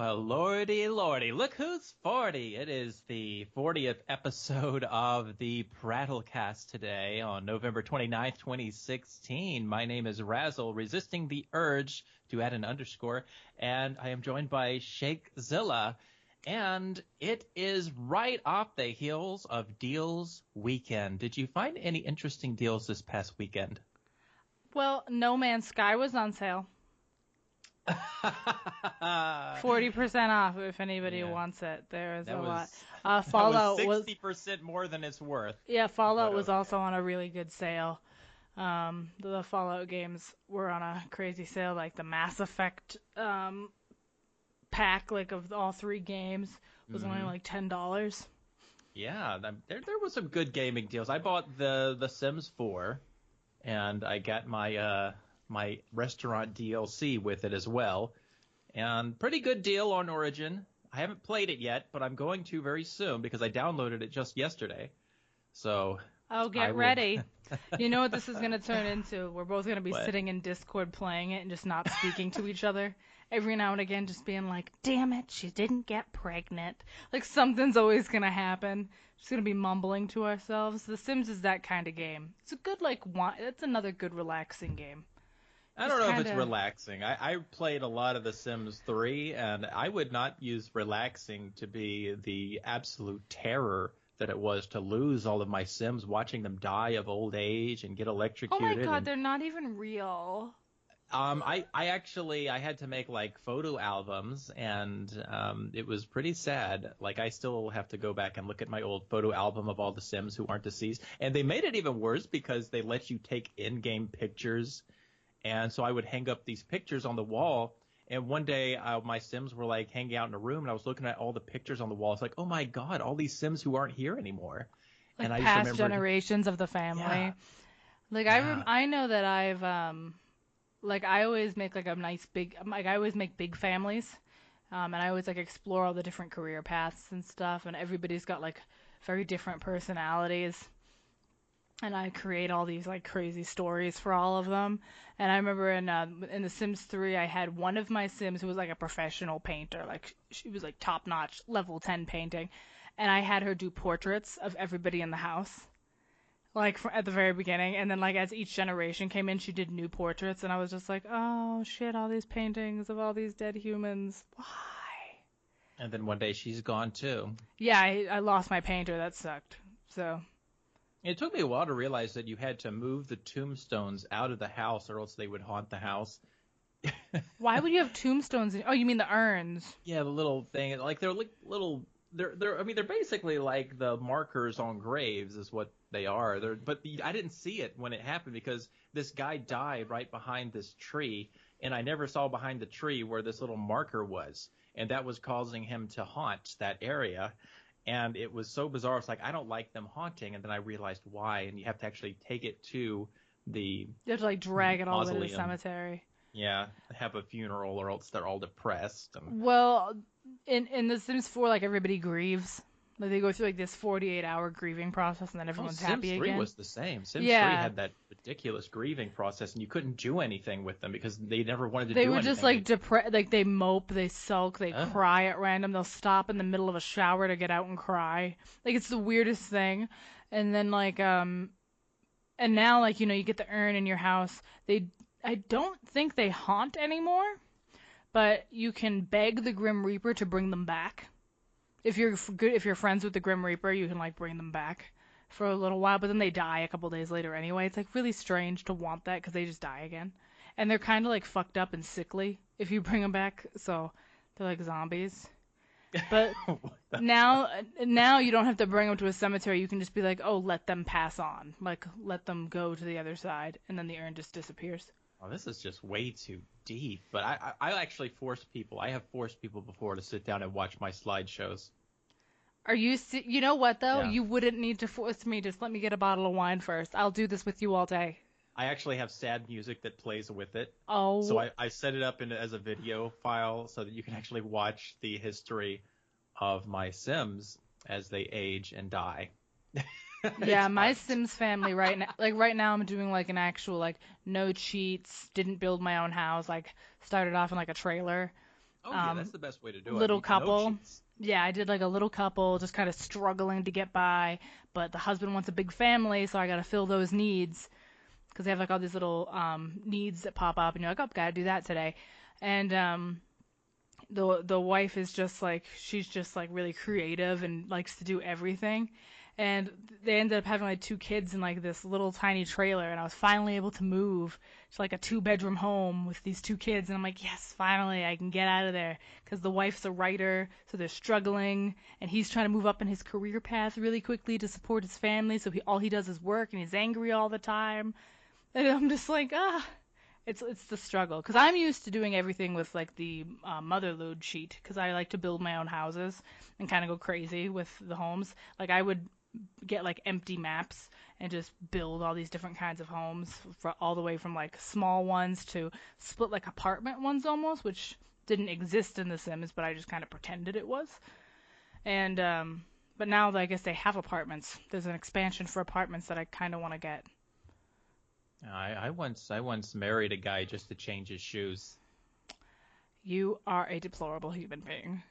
Well, lordy, lordy, look who's 40. It is the 40th episode of the Prattlecast today on November 29th, 2016. My name is Razzle, resisting the urge to add an underscore, and I am joined by Shakezilla. And it is right off the heels of Deals Weekend. Did you find any interesting deals this past weekend? Well, No Man's Sky was on sale. 40% off if anybody wants it. There is a lot. Fallout was 60% more than it's worth. Yeah, Fallout was also on a really good sale. The Fallout games were on a crazy sale, like the Mass Effect pack, like of all three games, was only like $10. Yeah, there was some good gaming deals. I bought the Sims 4, and I got my my restaurant DLC with it as well. And pretty good deal on Origin. I haven't played it yet, but I'm going to very soon because I downloaded it just yesterday. So get ready. You know what this is going to turn into? We're both going to be sitting in Discord playing it and just not speaking to each other. Every now and again just being like, damn it, she didn't get pregnant. Like something's always going to happen. Just going to be mumbling to ourselves. The Sims is that kind of game. It's a good, it's another good relaxing game. I don't know if it's relaxing. I played a lot of The Sims 3, and I would not use relaxing to be the absolute terror that it was to lose all of my Sims, watching them die of old age and get electrocuted. Oh my god, they're not even real. I had to make like photo albums, and it was pretty sad. Like I still have to go back and look at my old photo album of all the Sims who aren't deceased, and they made it even worse because they let you take in-game pictures. And so I would hang up these pictures on the wall. And one day my Sims were like hanging out in a room, and I was looking at all the pictures on the wall. It's like, oh my god, all these Sims who aren't here anymore. Like and I past just remembered, generations of the family. Yeah. Like I know that I've I always make like a nice big I always make big families, and I always like explore all the different career paths and stuff. And everybody's got like very different personalities. And I create all these like crazy stories for all of them. And I remember in The Sims 3, I had one of my Sims who was like a professional painter. Like she was like top notch, level 10 painting. And I had her do portraits of everybody in the house, like at the very beginning. And then like as each generation came in, she did new portraits. And I was just like, oh shit, all these paintings of all these dead humans. Why? And then one day she's gone too. Yeah, I lost my painter. That sucked. So. It took me a while to realize that you had to move the tombstones out of the house or else they would haunt the house. Why would you have tombstones? Oh, you mean the urns? Yeah, the little thing. Like they're like little. They're basically like the markers on graves is what they are. But I didn't see it when it happened because this guy died right behind this tree, and I never saw behind the tree where this little marker was, and that was causing him to haunt that area. And it was so bizarre. It's like, I don't like them haunting. And then I realized why. And you have to actually take it to the You have to, like, drag it all the way to the mausoleum. Cemetery. Yeah, have a funeral or else they're all depressed. Well, in The Sims 4, like, everybody grieves. Like, they go through, like, this 48-hour grieving process, and then everyone's happy again. Sims 3 was the same. Sims 3 had that ridiculous grieving process, and you couldn't do anything with them because they never wanted to do anything. They were just, like, depressed. Like, they mope, they sulk, they cry at random. They'll stop in the middle of a shower to get out and cry. Like, it's the weirdest thing. And then, like, and now, like, you know, you get the urn in your house. I don't think they haunt anymore, but you can beg the Grim Reaper to bring them back. If you're friends with the Grim Reaper, you can like bring them back for a little while, but then they die a couple days later anyway. It's like really strange to want that because they just die again, and they're kind of like fucked up and sickly if you bring them back. So they're like zombies. But now you don't have to bring them to a cemetery. You can just be like, oh, let them pass on, like let them go to the other side, and then the urn just disappears. Oh, this is just way too deep. But I actually force people. I have forced people before to sit down and watch my slideshows. You know what, though? Yeah. You wouldn't need to force me. Just let me get a bottle of wine first. I'll do this with you all day. I actually have sad music that plays with it. Oh. So I set it up as a video file so that you can actually watch the history of my Sims as they age and die. Yeah, my Sims family right now I'm doing like an actual like no cheats, didn't build my own house, like started off in like a trailer. Oh yeah, that's the best way to do it. Little You can note couple. sheets. Yeah, I did like a little couple, just kind of struggling to get by, but the husband wants a big family, so I got to fill those needs because they have like all these little needs that pop up, and you're like, oh, gotta do that today, and the wife is just like she's just like really creative and likes to do everything, and they ended up having like 2 kids in like this little tiny trailer, and I was finally able to move to like a 2-bedroom home with these 2 kids, and I'm like, yes, finally I can get out of there because the wife's a writer, so they're struggling, and he's trying to move up in his career path really quickly to support his family, so all he does is work, and he's angry all the time, and I'm just like, it's the struggle, because I'm used to doing everything with like the motherlode sheet, because I like to build my own houses and kind of go crazy with the homes. Like I would get like empty maps and just build all these different kinds of homes, all the way from like small ones to split like apartment ones almost, which didn't exist in The Sims, but I just kind of pretended it was. And but now I guess they have apartments. There's an expansion for apartments that I kind of want to get. I once married a guy just to change his shoes. You are a deplorable human being.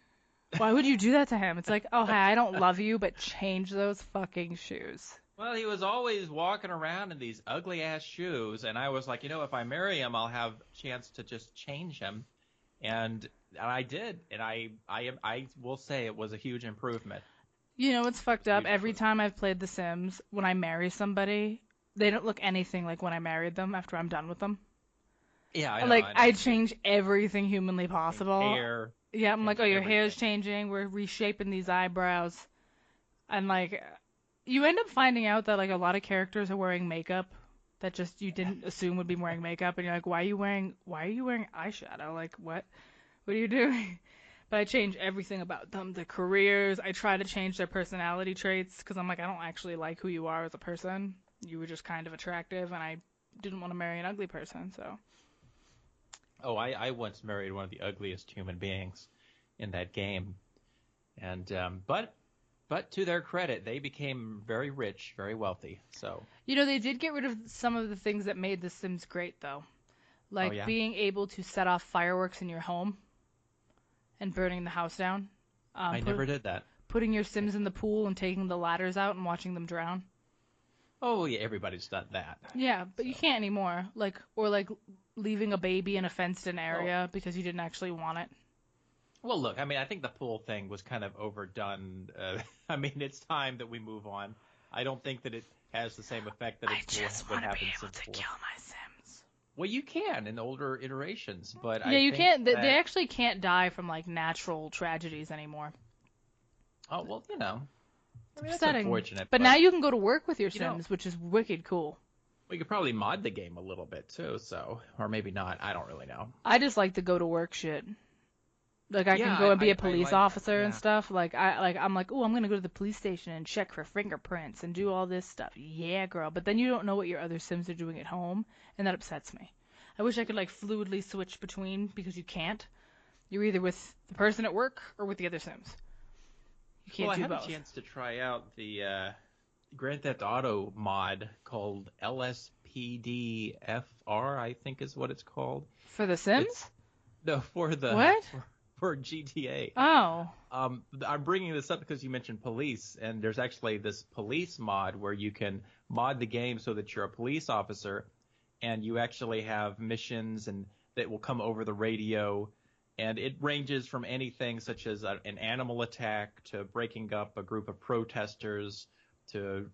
Why would you do that to him? It's like, oh, hey, I don't love you, but change those fucking shoes. Well, he was always walking around in these ugly ass shoes, and I was like, if I marry him, I'll have a chance to just change him, and I did, and I will say it was a huge improvement. You know what's fucked up? Every time I've played The Sims, when I marry somebody, they don't look anything like when I married them after I'm done with them. Yeah, I know. Like, I know. I change everything humanly possible. Hair. Yeah, I'm like, oh, your everything. hair's changing. We're reshaping these eyebrows. And, like, you end up finding out that, like, a lot of characters are wearing makeup that just you didn't assume would be wearing makeup. And you're like, why are you wearing eyeshadow? Like, what? What are you doing? But I change everything about them. Their careers. I try to change their personality traits because I'm like, I don't actually like who you are as a person. You were just kind of attractive, and I didn't want to marry an ugly person, so. Oh, I once married one of the ugliest human beings in that game, and but to their credit, they became very rich, very wealthy. So. They did get rid of some of the things that made The Sims great, though, like being able to set off fireworks in your home and burning the house down. I never did that. Putting your Sims in the pool and taking the ladders out and watching them drown. Oh, yeah, everybody's done that. Yeah, but you can't anymore. Or leaving a baby in a fenced-in area because you didn't actually want it. Well, look, I think the pool thing was kind of overdone. It's time that we move on. I don't think that it has the same effect that it would have want to be in able to Sims 4. kill my Sims. Well, you can in older iterations, but yeah, you can't. They actually can't die from natural tragedies anymore. Oh well, that's upsetting. Unfortunate. But now you can go to work with your Sims, which is wicked cool. We could probably mod the game a little bit too, or maybe not. I don't really know. I just like the go to work shit. Like I can go and be a police officer and stuff. I'm like, oh, I'm gonna go to the police station and check for fingerprints and do all this stuff. Yeah, girl. But then you don't know what your other Sims are doing at home, and that upsets me. I wish I could fluidly switch between, because you can't. You're either with the person at work or with the other Sims. You can't do both. I had a chance to try out the Grand Theft Auto mod called LSPDFR, I think is what it's called. For The Sims? For the what? For GTA. Oh. I'm bringing this up because you mentioned police, and there's actually this police mod where you can mod the game so that you're a police officer, and you actually have missions and that will come over the radio. And it ranges from anything such as an animal attack to breaking up a group of protesters to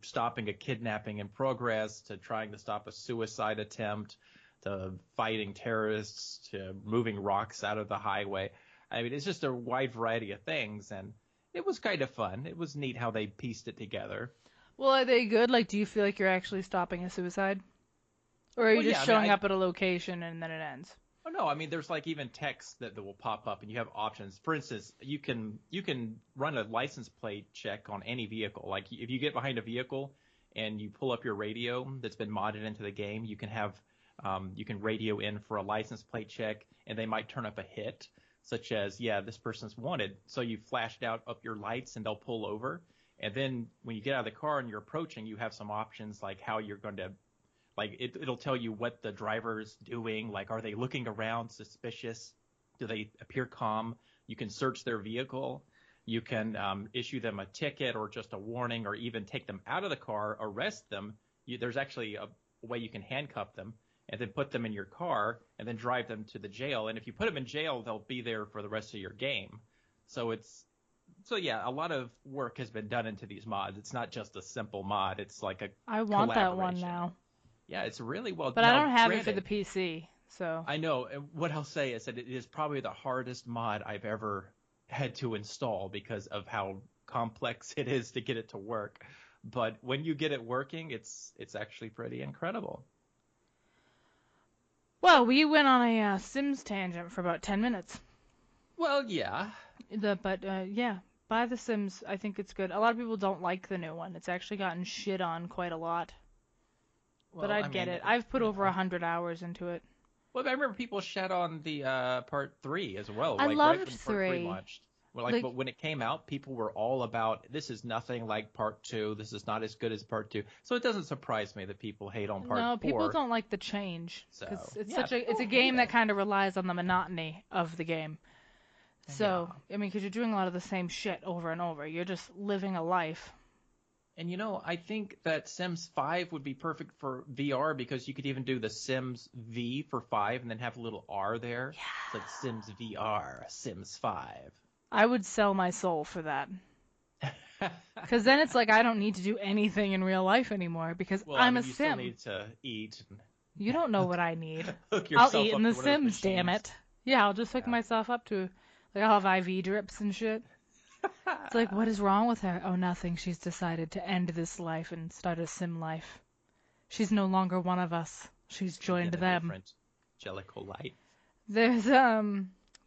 stopping a kidnapping in progress to trying to stop a suicide attempt to fighting terrorists to moving rocks out of the highway. It's just a wide variety of things, and it was kind of fun. It was neat how they pieced it together. Well, are they good? Do you feel like you're actually stopping a suicide? Or are you just showing up at a location and then it ends? Oh no, there's even text that will pop up and you have options. For instance, you can run a license plate check on any vehicle. If you get behind a vehicle and you pull up your radio that's been modded into the game, you can have you can radio in for a license plate check, and they might turn up a hit such as, this person's wanted. So you flashed up your lights and they'll pull over. And then when you get out of the car and you're approaching, you have some options like how you're going to it'll tell you what the driver's doing. Are they looking around suspicious? Do they appear calm? You can search their vehicle. You can issue them a ticket or just a warning, or even take them out of the car, arrest them. There's actually a way you can handcuff them and then put them in your car and then drive them to the jail. And if you put them in jail, they'll be there for the rest of your game. So yeah, a lot of work has been done into these mods. It's not just a simple mod. It's like a I want that one now. Yeah, it's really well done. But I don't have it for the PC, so. I know. And what I'll say is that it is probably the hardest mod I've ever had to install because of how complex it is to get it to work. But when you get it working, it's actually pretty incredible. Well, we went on a Sims tangent for about 10 minutes. Well, yeah. Yeah, buy The Sims. I think it's good. A lot of people don't like the new one. It's actually gotten shit on quite a lot. Well, but I'd get it. I've put over 100 hours into it. Well, I remember people shat on the part 3 as well. I loved right when 3. Part 3 launched. Well, but when it came out, people were all about, this is nothing like part 2. This is not as good as part 2. So it doesn't surprise me that people hate on part 4. No, people don't like the change. So, it's a game that kind of relies on the monotony of the game. So, yeah. I mean, because you're doing a lot of the same shit over and over. You're just living a life. And, I think that Sims 5 would be perfect for VR because you could even do the Sims V for 5 and then have a little R there. Yeah. It's like Sims VR, Sims 5. I would sell my soul for that. Because then it's like I don't need to do anything in real life anymore because I'm a Sim. You still need to eat. You don't know what I need. I'll eat in The Sims, damn it. Yeah, I'll just hook myself up to, I'll have IV drips and shit. It's like, what is wrong with her? Oh, nothing. She's decided to end this life and start a Sim life. She's no longer one of us. She's joined them. Different Jellicle light.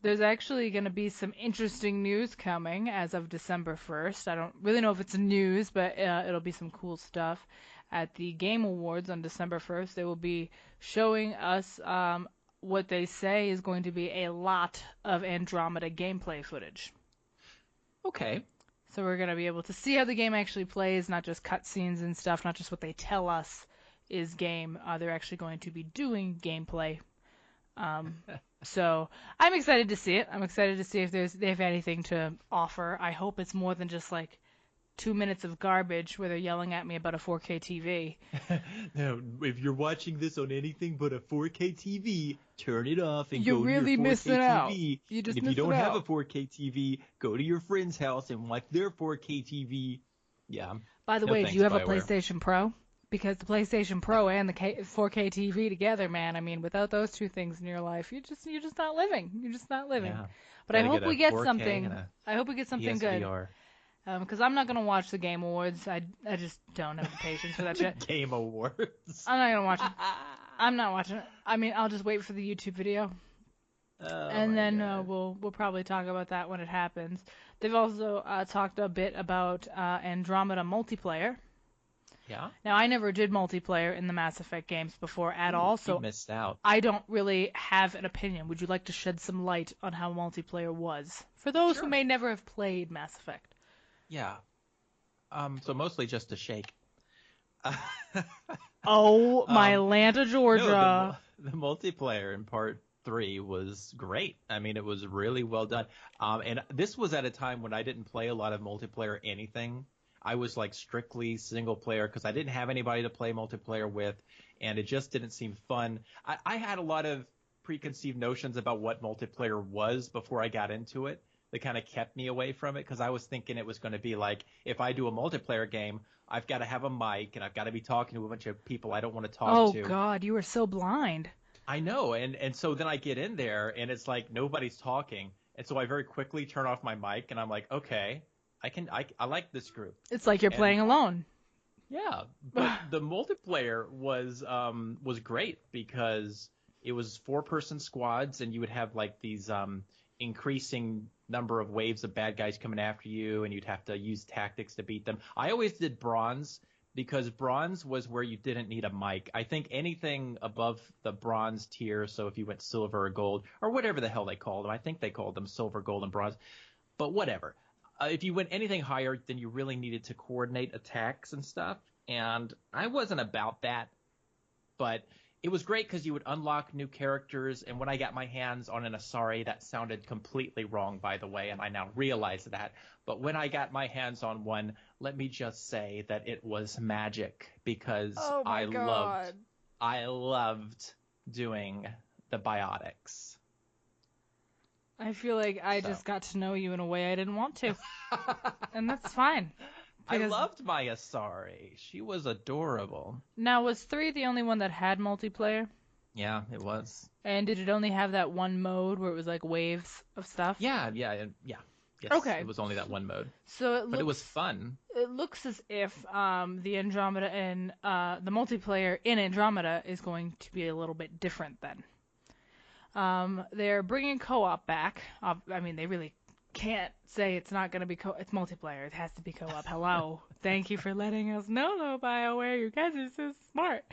There's actually going to be some interesting news coming as of December 1st. I don't really know if it's news, but it'll be some cool stuff. At the Game Awards on December 1st, they will be showing us what they say is going to be a lot of Andromeda gameplay footage. Okay. So we're going to be able to see how the game actually plays, not just cutscenes and stuff, not just what they tell us is game. They're actually going to be doing gameplay. So I'm excited to see it. I'm excited to see if they have anything to offer. I hope it's more than just 2 minutes of garbage where they're yelling at me about a 4K TV. Now, if you're watching this on anything but a 4K TV, turn it off and you're go really to your 4K missing TV. Out. You just and if you don't have a 4K TV, go to your friend's house and watch their 4K TV. Yeah. By the way, do you have a PlayStation Pro? Because the PlayStation Pro and the 4K TV together, man, I mean, without those two things in your life, you're just not living. You're just not living. Yeah. But I hope we get something. I hope we get something good. Because I'm not going to watch the Game Awards. I just don't have the patience for that shit. Game Awards. I'm not going to watch it. I'm not watching it. I mean, I'll just wait for the YouTube video. And then we'll probably talk about that when it happens. They've also talked a bit about Andromeda multiplayer. Yeah. Now, I never did multiplayer in the Mass Effect games before at all, so you missed out. I don't really have an opinion. Would you like to shed some light on how multiplayer was? For those who may never have played Mass Effect. Yeah. So mostly just a shake. Oh, my Atlanta, Georgia. No, the multiplayer in part 3 was great. I mean, it was really well done. And this was at a time when I didn't play a lot of multiplayer anything. I was strictly single player because I didn't have anybody to play multiplayer with, and it just didn't seem fun. I had a lot of preconceived notions about what multiplayer was before I got into it that kind of kept me away from it because I was thinking it was going to be if I do a multiplayer game, I've got to have a mic and I've got to be talking to a bunch of people I don't want to talk to. Oh, God, you were so blind. I know, and so then I get in there, and it's nobody's talking, and so I very quickly turn off my mic, and I'm like, okay. I like this group. It's like you're playing alone. Yeah, but the multiplayer was great because it was 4-person squads, and you would have these increasing number of waves of bad guys coming after you, and you'd have to use tactics to beat them. I always did bronze because bronze was where you didn't need a mic. I think anything above the bronze tier, so if you went silver or gold or whatever the hell they called them, I think they called them silver, gold, and bronze, but whatever. If you went anything higher, then you really needed to coordinate attacks and stuff, and I wasn't about that. But It was great because you would unlock new characters, and when I got my hands on an Asari, that sounded completely wrong, by the way, and I now realize that. But when I got my hands on one, let me just say that it was magic because Oh my God. I loved doing the biotics. I feel like I just got to know you in a way I didn't want to. And that's fine. I loved my Asari. She was adorable. Now, was 3 the only one that had multiplayer? Yeah, it was. And did it only have that one mode where it was like waves of stuff? Yeah. Yes, okay. It was only that one mode. But it was fun. It looks as if the Andromeda and the multiplayer in Andromeda is going to be a little bit different then. They're bringing co-op back. I mean, they really can't say it's not going to be it's multiplayer. It has to be co-op. Hello. Thank you for letting us know, though, BioWare. You guys are so smart.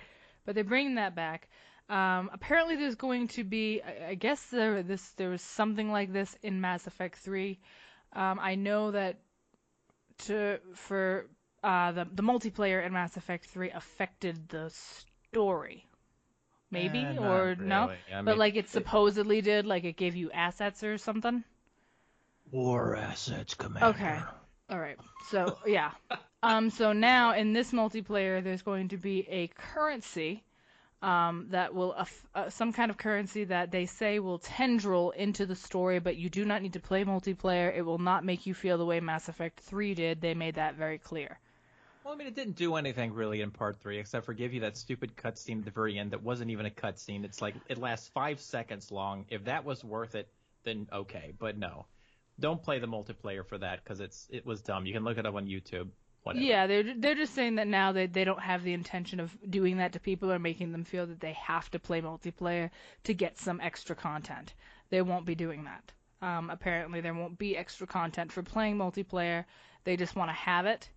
But they're bringing that back. Apparently, there's going to be, I guess there was something like this in Mass Effect 3. I know that for the multiplayer in Mass Effect 3 affected the story. Maybe or really. no, but like it supposedly did, like it gave you assets or something. War assets, Commander. Okay, all right. So yeah, so now in this multiplayer, there's going to be a currency, that will some kind of currency that they say will tendril into the story, but you do not need to play multiplayer. It will not make you feel the way Mass Effect 3 did. They made that very clear. Well, I mean, it didn't do anything really in Part 3 except for give you that stupid cutscene at the very end that wasn't even a cutscene. It's like it lasts 5 seconds long. If that was worth it, then okay. But no, don't play the multiplayer for that because it was dumb. You can look it up on YouTube. Whatever. Yeah, they're just saying that now they don't have the intention of doing that to people or making them feel that they have to play multiplayer to get some extra content. They won't be doing that. Apparently, there won't be extra content for playing multiplayer. They just want to have it.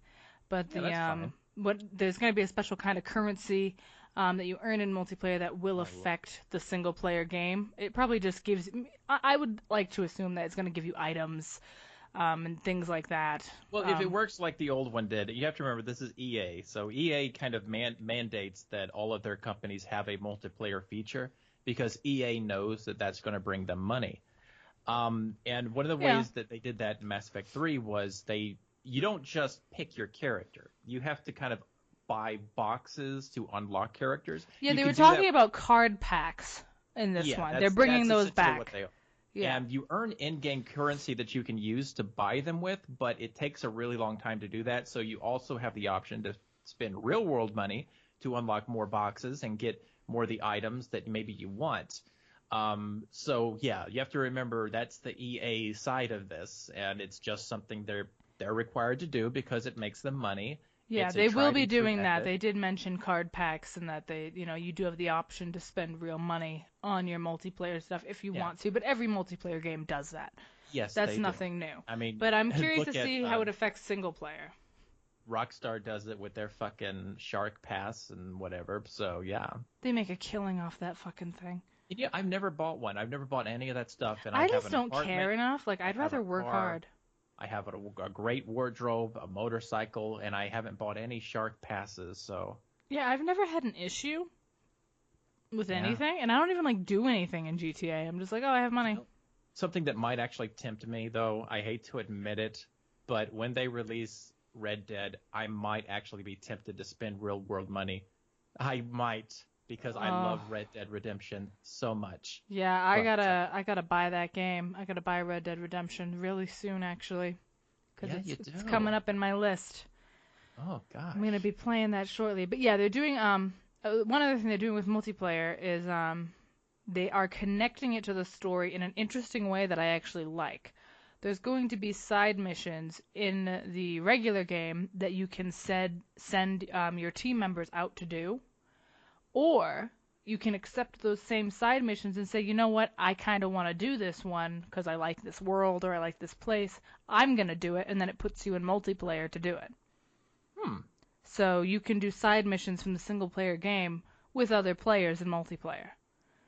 But there's going to be a special kind of currency that you earn in multiplayer that will affect the single player game. It probably just gives. I would like to assume that it's going to give you items and things like that. Well, if it works like the old one did, you have to remember this is EA, so EA kind of mandates that all of their companies have a multiplayer feature because EA knows that that's going to bring them money. And one of the ways that they did that in Mass Effect 3 was you don't just pick your character. You have to kind of buy boxes to unlock characters. Yeah, they were talking about card packs in this one. They're bringing those back. Yeah. And you earn in-game currency that you can use to buy them with, but it takes a really long time to do that. So you also have the option to spend real-world money to unlock more boxes and get more of the items that maybe you want. So, yeah, you have to remember that's the EA side of this, and it's just something they're required to do because it makes them money. Yeah, they will be doing that. They did mention card packs and that you do have the option to spend real money on your multiplayer stuff if you want to, but every multiplayer game does that. Yes, that's nothing new. I mean, but I'm curious to see how it affects single player. Rockstar does it with their fucking Shark Pass and whatever, so yeah. They make a killing off that fucking thing. Yeah, I've never bought one. I've never bought any of that stuff. And I just don't care enough. Like, I'd rather work hard. I have a great wardrobe, a motorcycle, and I haven't bought any Shark Passes, so. Yeah, I've never had an issue with anything, and I don't even, do anything in GTA. I'm just like, oh, I have money. Something that might actually tempt me, though, I hate to admit it, but when they release Red Dead, I might actually be tempted to spend real-world money. I might, because I love Red Dead Redemption so much. Yeah, I gotta buy that game. I gotta buy Red Dead Redemption really soon, actually, because it's coming up in my list. Oh gosh. I'm gonna be playing that shortly. But yeah, they're doing one other thing they're doing with multiplayer is they are connecting it to the story in an interesting way that I actually like. There's going to be side missions in the regular game that you can send your team members out to do. Or you can accept those same side missions and say, you know what, I kind of want to do this one because I like this world or I like this place. I'm going to do it, and then it puts you in multiplayer to do it. So you can do side missions from the single-player game with other players in multiplayer.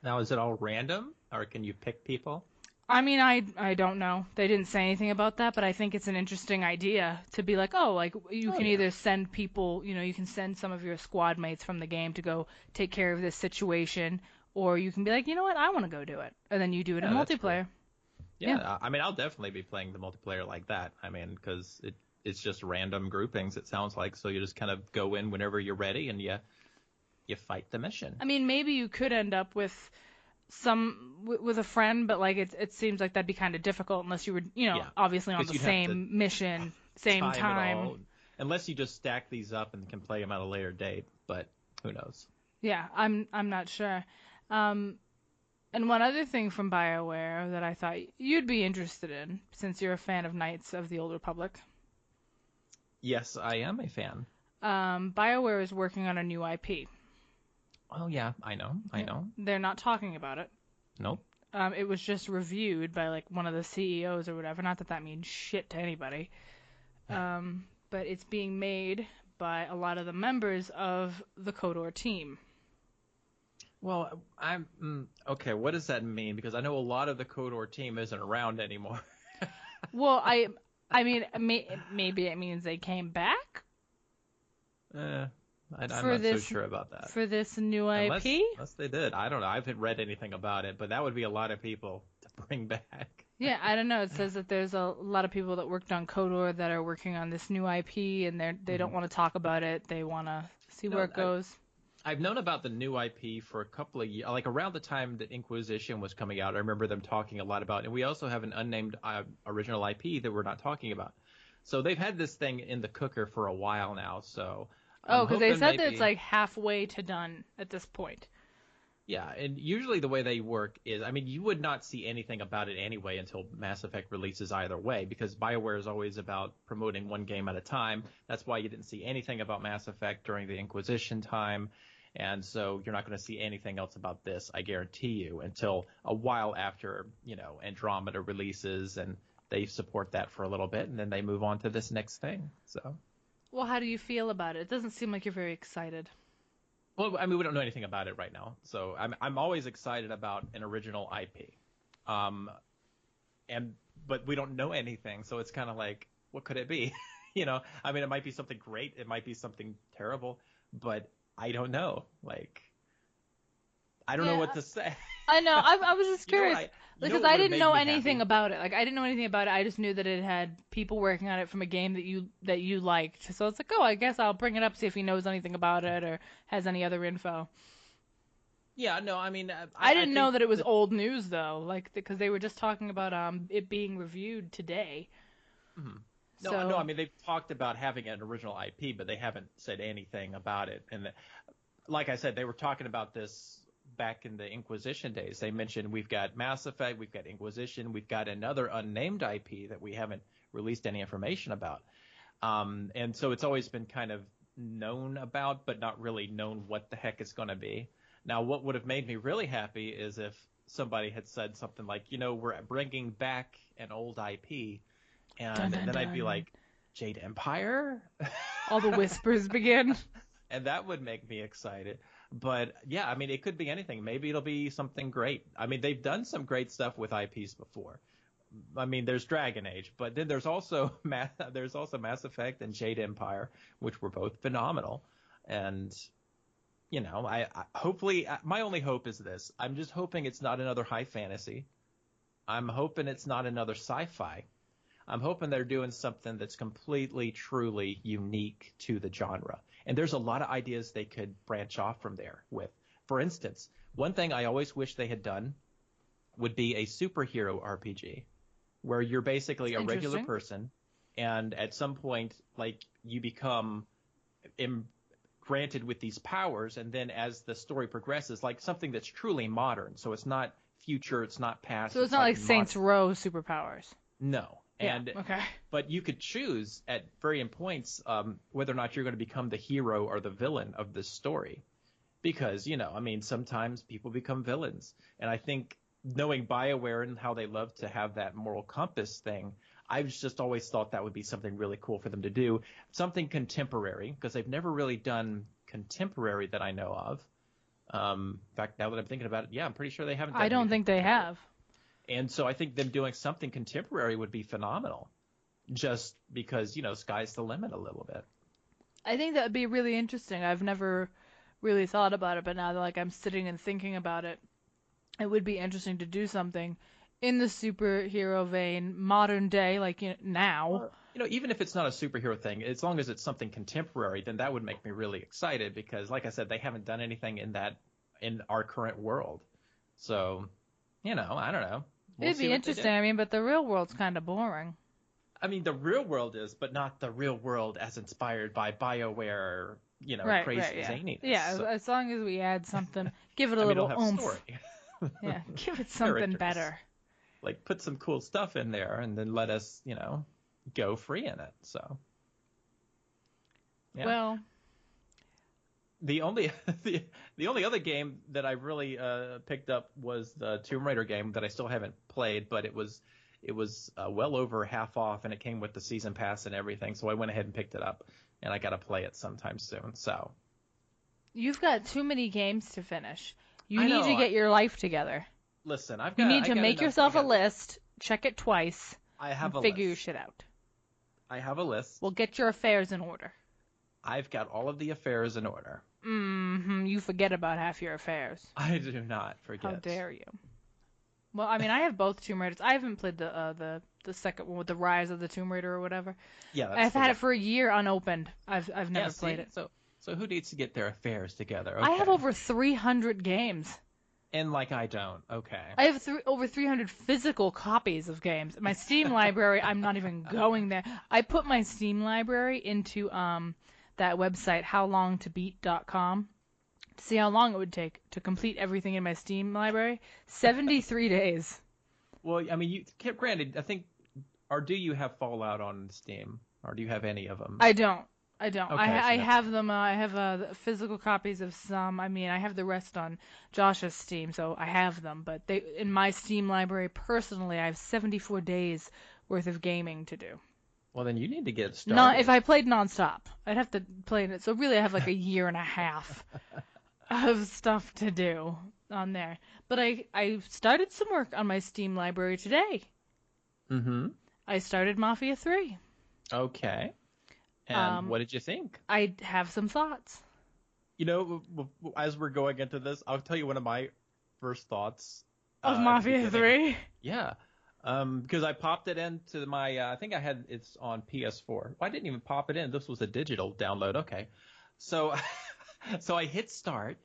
Now, is it all random, or can you pick people? I mean, I don't know. They didn't say anything about that, but I think it's an interesting idea to be like, oh, like you can either send people, you can send some of your squad mates from the game to go take care of this situation, or you can be like, you know what, I want to go do it, and then you do it in multiplayer. Yeah, I mean, I'll definitely be playing the multiplayer like that. I mean, because it's just random groupings, it sounds like, so you just kind of go in whenever you're ready and you fight the mission. I mean, maybe you could end up with with a friend, but like it seems like that'd be kind of difficult unless you were, obviously on the same mission, same time. Unless you just stack these up and can play them at a later date, but who knows? Yeah, I'm not sure. And one other thing from BioWare that I thought you'd be interested in, since you're a fan of Knights of the Old Republic. Yes, I am a fan. BioWare is working on a new IP. Oh, yeah, I know. They're not talking about it. Nope. It was just reviewed by, like, one of the CEOs or whatever. Not that means shit to anybody. But it's being made by a lot of the members of the KOTOR team. Well, okay, what does that mean? Because I know a lot of the KOTOR team isn't around anymore. Well, I mean, maybe it means they came back? I'm not so sure about that. For this new IP? Unless they did. I don't know. I haven't read anything about it, but that would be a lot of people to bring back. Yeah, I don't know. It says that there's a lot of people that worked on KOTOR that are working on this new IP, and they don't want to talk about it. They want to see where it goes. I've known about the new IP for a couple of years, like around the time that Inquisition was coming out. I remember them talking a lot about it. And we also have an unnamed original IP that we're not talking about. So they've had this thing in the cooker for a while now, so... because they said that it's like halfway to done at this point. Yeah, and usually the way they work is, I mean, you would not see anything about it anyway until Mass Effect releases either way, because BioWare is always about promoting one game at a time. That's why you didn't see anything about Mass Effect during the Inquisition time, and so you're not going to see anything else about this, I guarantee you, until a while after, Andromeda releases, and they support that for a little bit, and then they move on to this next thing, so... Well, how do you feel about it? It doesn't seem like you're very excited. Well, I mean, we don't know anything about it right now, so I'm always excited about an original IP, but we don't know anything, so it's kind of like, what could it be? I mean, it might be something great, it might be something terrible, but I don't know. Like, I don't know what to say. I know. I was just curious because I didn't know anything about it. Like, I didn't know anything about it. I just knew that it had people working on it from a game that you liked. So it's like, oh, I guess I'll bring it up, see if he knows anything about it or has any other info. Yeah, no, I mean, I didn't know that it was old news though, like because they were just talking about it being reviewed today. Mm-hmm. No, I mean they've talked about having an original IP, but they haven't said anything about it. And like I said, they were talking about this back in the Inquisition days. They mentioned we've got Mass Effect, we've got Inquisition, we've got another unnamed IP that we haven't released any information about. And so it's always been kind of known about, but not really known what the heck it's going to be. Now, what would have made me really happy is if somebody had said something like, we're bringing back an old IP, and then I'd be like, Jade Empire? All the whispers begin. And that would make me excited. But, yeah, I mean, it could be anything. Maybe it'll be something great. I mean, they've done some great stuff with IPs before. I mean, there's Dragon Age, but then there's also Mass Effect and Jade Empire, which were both phenomenal. And, I hopefully my only hope is this. I'm just hoping it's not another high fantasy. I'm hoping it's not another sci-fi. I'm hoping they're doing something that's completely, truly unique to the genre. And there's a lot of ideas they could branch off from there with. For instance, one thing I always wish they had done would be a superhero RPG where you're basically a regular person, and at some point, like, you become granted with these powers, and then as the story progresses, like something that's truly modern. So it's not future, it's not past. So it's not like Saints Row superpowers. No. And, okay. But you could choose at varying points whether or not you're going to become the hero or the villain of this story. Because, I mean, sometimes people become villains. And I think knowing BioWare and how they love to have that moral compass thing, I've just always thought that would be something really cool for them to do. Something contemporary, because they've never really done contemporary that I know of. In fact, now that I'm thinking about it, yeah, I'm pretty sure they haven't done I don't think they have. And so I think them doing something contemporary would be phenomenal, just because, sky's the limit a little bit. I think that would be really interesting. I've never really thought about it, but now that I'm sitting and thinking about it, it would be interesting to do something in the superhero vein, modern day, now. Or, even if it's not a superhero thing, as long as it's something contemporary, then that would make me really excited because, like I said, they haven't done anything in our current world. So, I don't know. It'd be interesting. But the real world's kind of boring. The real world is, but not the real world as inspired by BioWare, crazy zaniness. Yeah, so, as long as we add something, give it a little oomph. Story. Yeah, give it something better. Like, put some cool stuff in there and then let us, go free in it. So, yeah. Well, the only other game that I really picked up was the Tomb Raider game that I still haven't played, but it was well over half off, and it came with the season pass and everything. So I went ahead and picked it up, and I got to play it sometime soon. So you've got too many games to finish. You need to get your life together. Listen, you need to make yourself a list, check it twice, and figure your shit out. I have a list. Well, get your affairs in order. I've got all of the affairs in order. You forget about half your affairs. I do not forget. How dare you? Well, I have both Tomb Raiders. I haven't played the second one with the Rise of the Tomb Raider or whatever. Yeah, I've had it for a year unopened. I've never played it. So who needs to get their affairs together? Okay. I have over 300 games. And I don't. Okay. I have over 300 physical copies of games. My Steam library, I'm not even going there. I put my Steam library into that website, howlongtobeat.com, to see how long it would take to complete everything in my Steam library. 73 days. Well, granted, I think, or do you have Fallout on Steam? Or do you have any of them? I don't. Okay, I so have them. I have physical copies of some. I have the rest on Josh's Steam, so I have them. But in my Steam library, personally, I have 74 days worth of gaming to do. Well, then you need to get started. If I played nonstop, I'd have to play it. So really, I have a year and a half of stuff to do on there. But I started some work on my Steam library today. Mm-hmm. I started Mafia 3. Okay. And what did you think? I have some thoughts. As we're going into this, I'll tell you one of my first thoughts. Of Mafia 3? Yeah. Because I popped it into my, I think it's on PS4. Well, I didn't even pop it in. This was a digital download. Okay. So, so I hit start,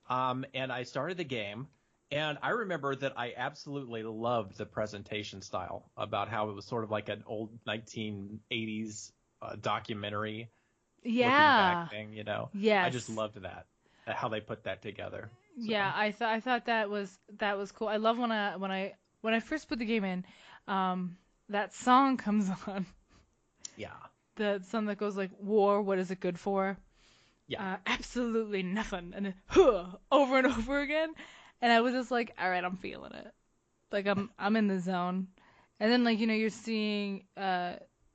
and I started the game. And I remember that I absolutely loved the presentation style, about how it was sort of like an old 1980s documentary looking back thing, Yes. I just loved that, how they put that together. So. Yeah, I thought that was cool. I love when I first put the game in, that song comes on. Yeah. The song that goes like, "War, what is it good for?" Yeah. Absolutely nothing, and then over and over again, and I was just like, all right, I'm feeling it. I'm in the zone, and then you're seeing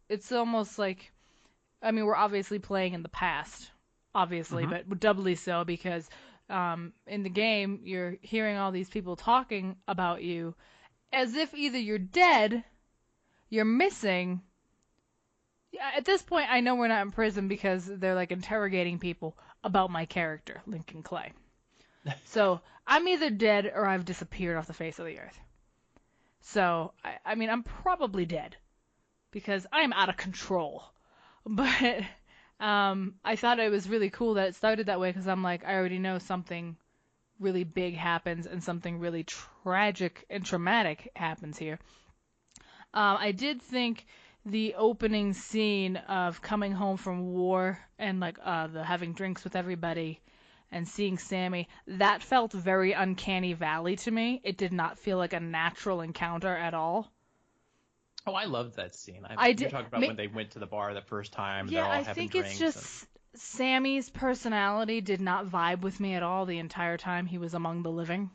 it's almost like. We're obviously playing in the past, obviously, but doubly so because in the game, you're hearing all these people talking about you as if either you're dead, you're missing. At this point, I know we're not in prison because they're interrogating people about my character, Lincoln Clay. So I'm either dead or I've disappeared off the face of the earth. So, I'm probably dead because I'm out of control. But I thought it was really cool that it started that way because I'm I already know something really big happens and something really tragic and traumatic happens here. I did think the opening scene of coming home from war and the having drinks with everybody and seeing Sammy, that felt very Uncanny Valley to me. It did not feel like a natural encounter at all. Oh, I loved that scene. You're talking about when they went to the bar the first time. Yeah, they're all I having think drinks it's just Sammy's personality did not vibe with me at all the entire time he was among the living.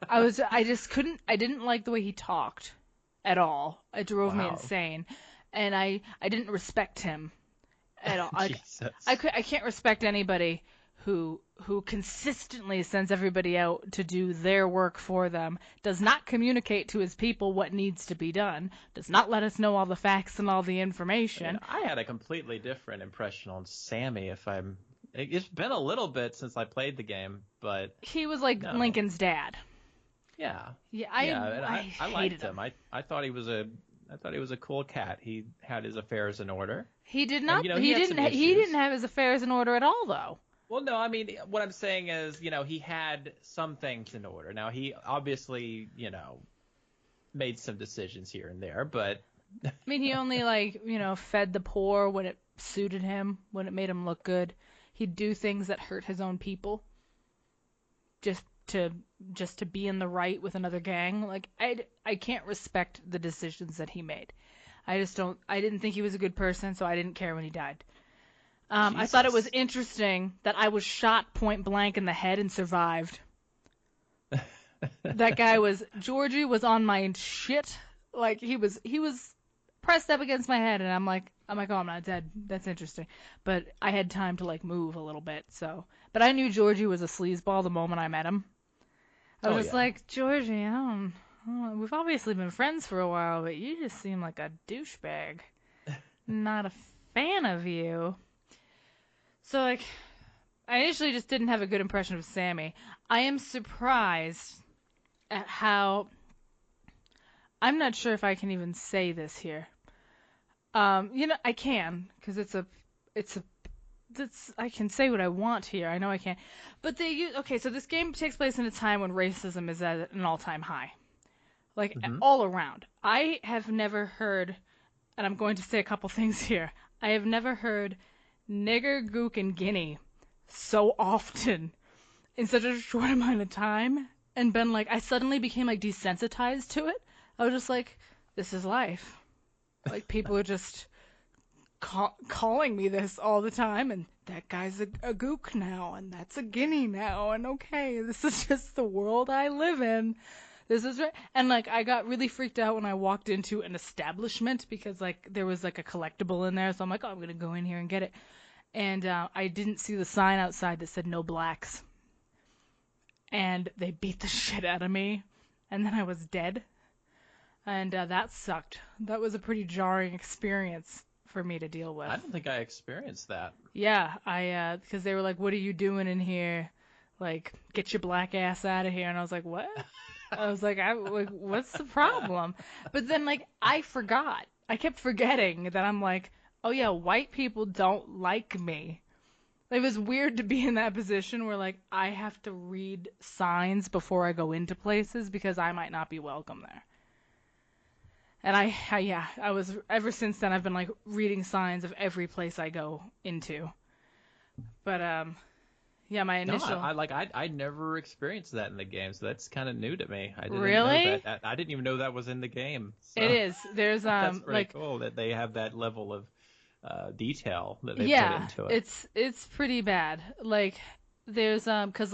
I didn't like the way he talked at all. It drove me insane. And I didn't respect him at all. I can't respect anybody who consistently sends everybody out to do their work for them, does not communicate to his people what needs to be done, does not let us know all the facts and all the information. I had a completely different impression on Sammy. It's been a little bit since I played the game, but he was like Lincoln's dad. Yeah. Yeah, I liked him. I thought he was a cool cat. He had his affairs in order. He did not. And, he didn't have his affairs in order at all, though. Well, no, I mean, what I'm saying is, he had some things in order. Now, he obviously, made some decisions here and there, but... I mean, he only, fed the poor when it suited him, when it made him look good. He'd do things that hurt his own people just to be in the right with another gang. Like, I can't respect the decisions that he made. I didn't think he was a good person, so I didn't care when he died. I thought it was interesting that I was shot point blank in the head and survived. That guy Georgie was on my shit. Like, he was pressed up against my head, and I'm like, oh, I'm not dead. That's interesting. But I had time to, move a little bit, so. But I knew Georgie was a sleazeball the moment I met him. I was like, Georgie, we've obviously been friends for a while, but you just seem like a douchebag. Not a fan of you. So, I initially just didn't have a good impression of Sammy. I am surprised at how... I'm not sure if I can even say this here. I can, because I can say what I want here. I know I can. But so this game takes place in a time when racism is at an all-time high. All around. I have never heard, and I'm going to say a couple things here, I have never heard nigger, gook, and guinea so often in such a short amount of time, and been I suddenly became desensitized to it. I was just like, this is life. People are just calling me this all the time, and that guy's a gook now, and that's a guinea now, and okay, this is just the world I live in. This is right. And I got really freaked out when I walked into an establishment because there was a collectible in there, so I'm like, oh, I'm gonna go in here and get it. And I didn't see the sign outside that said no blacks. And they beat the shit out of me, and then I was dead. And that sucked. That was a pretty jarring experience for me to deal with. I don't think I experienced that. Yeah, because they were like, what are you doing in here? Get your black ass out of here. And I was like, what? I was like, what's the problem? But then, I forgot. I kept forgetting that I'm like, oh yeah, white people don't like me. It was weird to be in that position where, I have to read signs before I go into places because I might not be welcome there. And I was, ever since then, I've been, reading signs of every place I go into. But, my initial... No, I never experienced that in the game, so that's kind of new to me. I didn't really? know that. I didn't even know that was in the game. So it is. There's, that's pretty cool that they have that level of detail that they put into it. It's pretty bad. There's, because,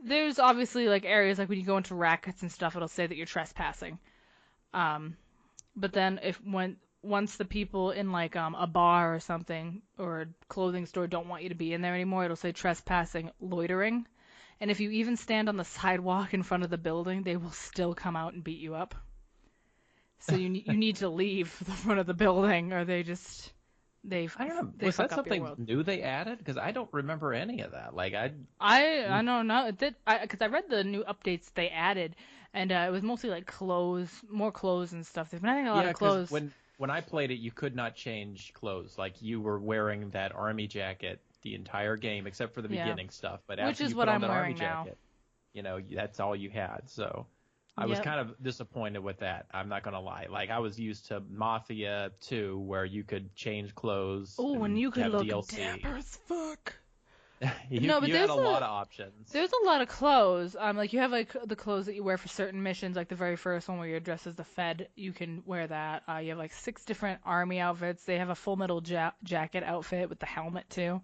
there's obviously, areas, when you go into rackets and stuff, it'll say that you're trespassing. But then once the people in a bar or something or a clothing store don't want you to be in there anymore, it'll say trespassing, loitering. And if you even stand on the sidewalk in front of the building, they will still come out and beat you up. So you need to leave the front of the building, or I don't know. Was that something new they added? Because I don't remember any of that. I don't know. Because I read the new updates they added, and it was mostly more clothes and stuff. They've been adding a lot of clothes. When I played it, you could not change clothes. You were wearing that army jacket the entire game, except for the beginning stuff. But after you put on that army jacket, that's all you had. So I was kind of disappointed with that. I'm not gonna lie. I was used to Mafia 2, where you could change clothes. Oh, and you could look DLC. dapper as fuck. you had a lot of options. There's a lot of clothes. You have the clothes that you wear for certain missions, the very first one where you're dressed as the Fed. You can wear that. You have 6 different army outfits. They have a Full Metal Jacket outfit with the helmet too,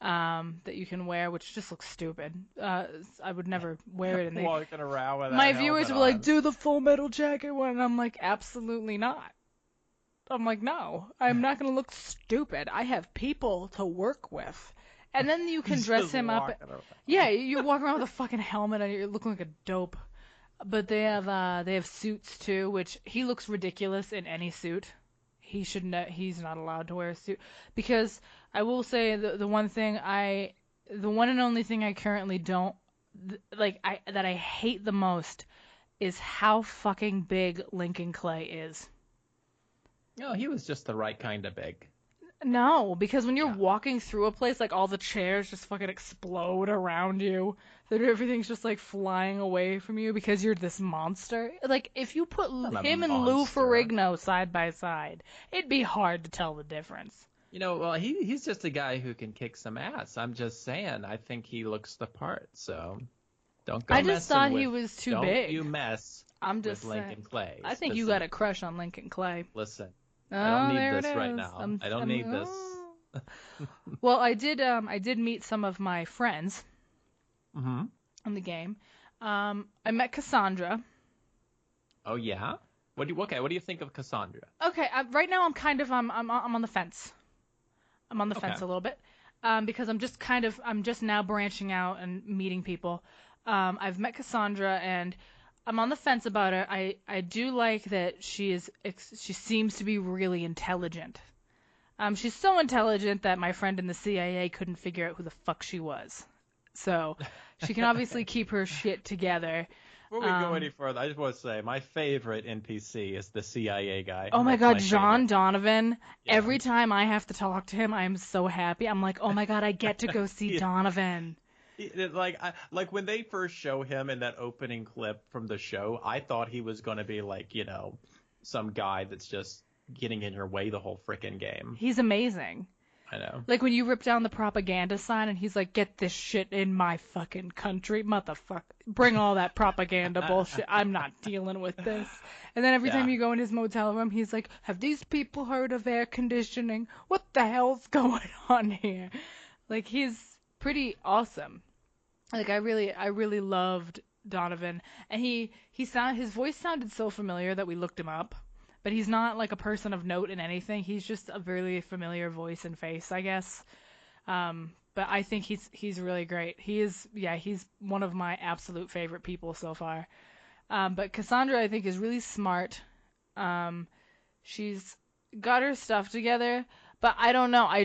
that you can wear, which just looks stupid. I would never wear it. And walking around with that my viewers were on. do the Full Metal Jacket one, and I'm like, absolutely not. I'm like, no, I'm not gonna look stupid. I have people to work with. And then you can dress him up. Yeah, you walk around with a fucking helmet and you're looking like a dope. But they have suits too, which he looks ridiculous in any suit. He's not allowed to wear a suit because I will say the one and only thing I currently don't that I hate the most is how fucking big Lincoln Clay is. No, he was just the right kind of big. No, because when you're walking through a place, like all the chairs just fucking explode around you. That everything's just like flying away from you because you're this monster. Like if you put him and Lou Ferrigno side by side, it'd be hard to tell the difference. Well, he's just a guy who can kick some ass. I'm just saying, I think he looks the part. So don't go. I just thought he was too big. Don't you mess with Lincoln Clay. I think you got a crush on Lincoln Clay. Listen. I don't need this right now. I don't need this. Well, I did meet some of my friends in the game. I met Cassandra. Oh yeah? What do you think of Cassandra? Okay, right now I'm on the fence. I'm on the fence a little bit. Because I'm just now branching out and meeting people. I've met Cassandra and I'm on the fence about her. I do like that she seems to be really intelligent. She's so intelligent that my friend in the CIA couldn't figure out who the fuck she was. So she can obviously keep her shit together. Before we go any further, I just want to say my favorite NPC is the CIA guy. Oh my God, John Donovan. Yeah. Every time I have to talk to him, I'm so happy. I'm like, oh my God, I get to go see Donovan. Like when they first show him in that opening clip from the show, I thought he was going to be like, some guy that's just getting in your way the whole frickin' game. He's amazing. I know. Like when you rip down the propaganda sign and he's like, get this shit in my fucking country, motherfucker. Bring all that propaganda bullshit. I'm not dealing with this. And then every time you go in his motel room, he's like, have these people heard of air conditioning? What the hell's going on here? Like he's pretty awesome. Like I really loved Donovan, and his voice sounded so familiar that we looked him up, but he's not like a person of note in anything. He's just a really familiar voice and face, I guess. But I think he's really great. He's one of my absolute favorite people so far. But Cassandra I think is really smart. She's got her stuff together, but I don't know. I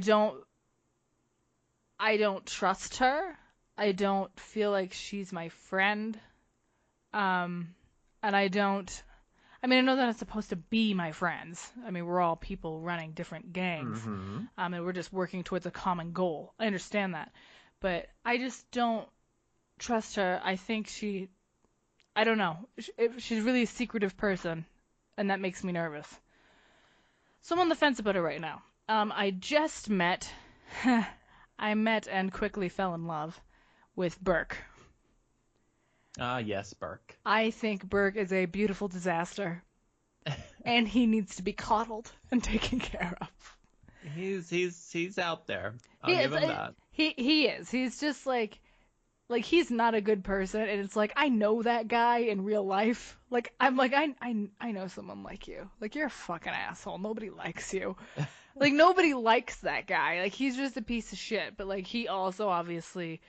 don't trust her. I don't feel like she's my friend. And I know that it's supposed to be my friends. I mean, we're all people running different gangs. Mm-hmm. And we're just working towards a common goal. I understand that. But I just don't trust her. I think I don't know. She's really a secretive person. And that makes me nervous. So I'm on the fence about her right now. I just met and quickly fell in love with Burke. Ah, yes, Burke. I think Burke is a beautiful disaster, and he needs to be coddled and taken care of. He's out there. I'll give him that. He is. He's just like he's not a good person, and it's like I know that guy in real life. Like I'm like I know someone like you. Like you're a fucking asshole. Nobody likes you. Like nobody likes that guy. Like he's just a piece of shit. But like he also obviously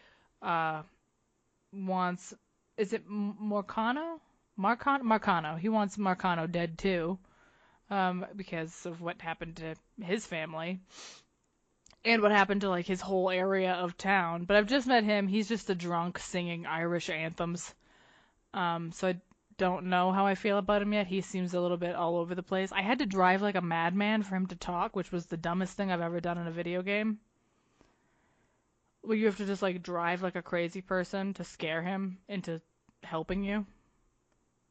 wants. Is it Marcano? Marcano. He wants Marcano dead too, because of what happened to his family and what happened to like his whole area of town. But I've just met him. He's just a drunk singing Irish anthems. So I don't know how I feel about him yet. He seems a little bit all over the place. I had to drive like a madman for him to talk, which was the dumbest thing I've ever done in a video game. Well, you have to just like drive like a crazy person to scare him into helping you.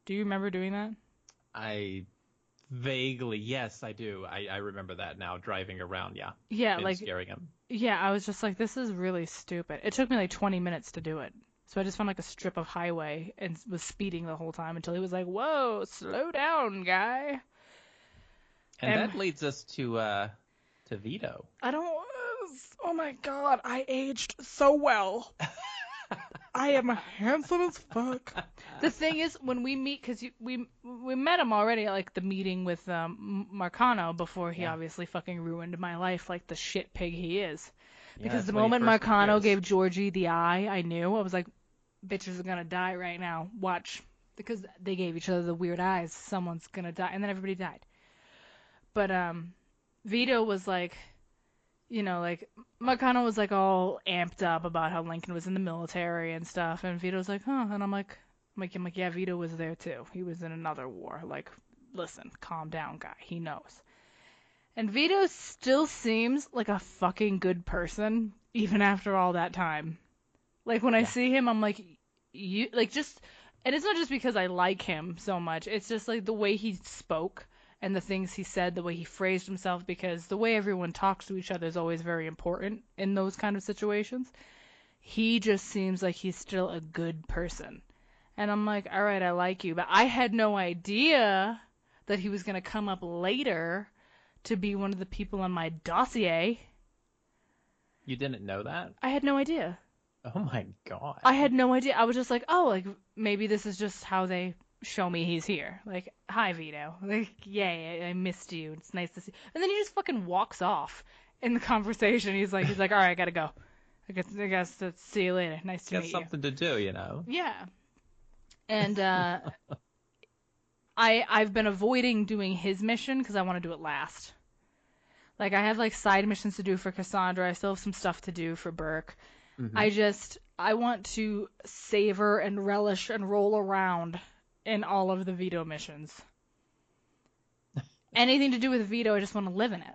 Do you remember doing that? Yes, I do. I remember that now, driving around, yeah. Yeah, and like scaring him. Yeah, I was just like, this is really stupid. It took me like 20 minutes to do it. So I just found like a strip of highway and was speeding the whole time until he was like, whoa, slow down, guy. And that leads us to Vito. Oh my God, I aged so well. I am handsome as fuck. The thing is, when we meet, because we met him already at like the meeting with Marcano before he obviously fucking ruined my life like the shit pig he is. Because the that's when he moment first Marcano appears. gave Georgie the eye, I knew. I was like, bitches are gonna die right now. Watch. Because they gave each other the weird eyes. Someone's gonna die. And then everybody died. But Vito was like, like Marcano was like all amped up about how Lincoln was in the military and stuff, and Vito's like, huh? And I'm like, yeah, Vito was there too. He was in another war. Like, listen, calm down, guy. He knows. And Vito still seems like a fucking good person, even after all that time. Like when I Yeah. see him, I'm like, you like just, and it's not just because I like him so much. It's just like the way he spoke and the things he said, the way he phrased himself, because the way everyone talks to each other is always very important in those kind of situations. He just seems like he's still a good person. And I'm like, all right, I like you. But I had no idea that he was going to come up later to be one of the people on my dossier. You didn't know that? I had no idea. Oh my god. I had no idea. I was just like, oh, like maybe this is just how they show me he's here. Like, hi, Vito. Like, yay, I missed you. It's nice to see. And then he just fucking walks off in the conversation. He's like, all right, I gotta go. I guess to see you later. Nice to Got meet something to do, you know. you. Yeah. And I've been avoiding doing his mission because I want to do it last. Like I have like side missions to do for Cassandra. I still have some stuff to do for Burke. Mm-hmm. I want to savor and relish and roll around in all of the Vito missions. Anything to do with Vito, I just want to live in it.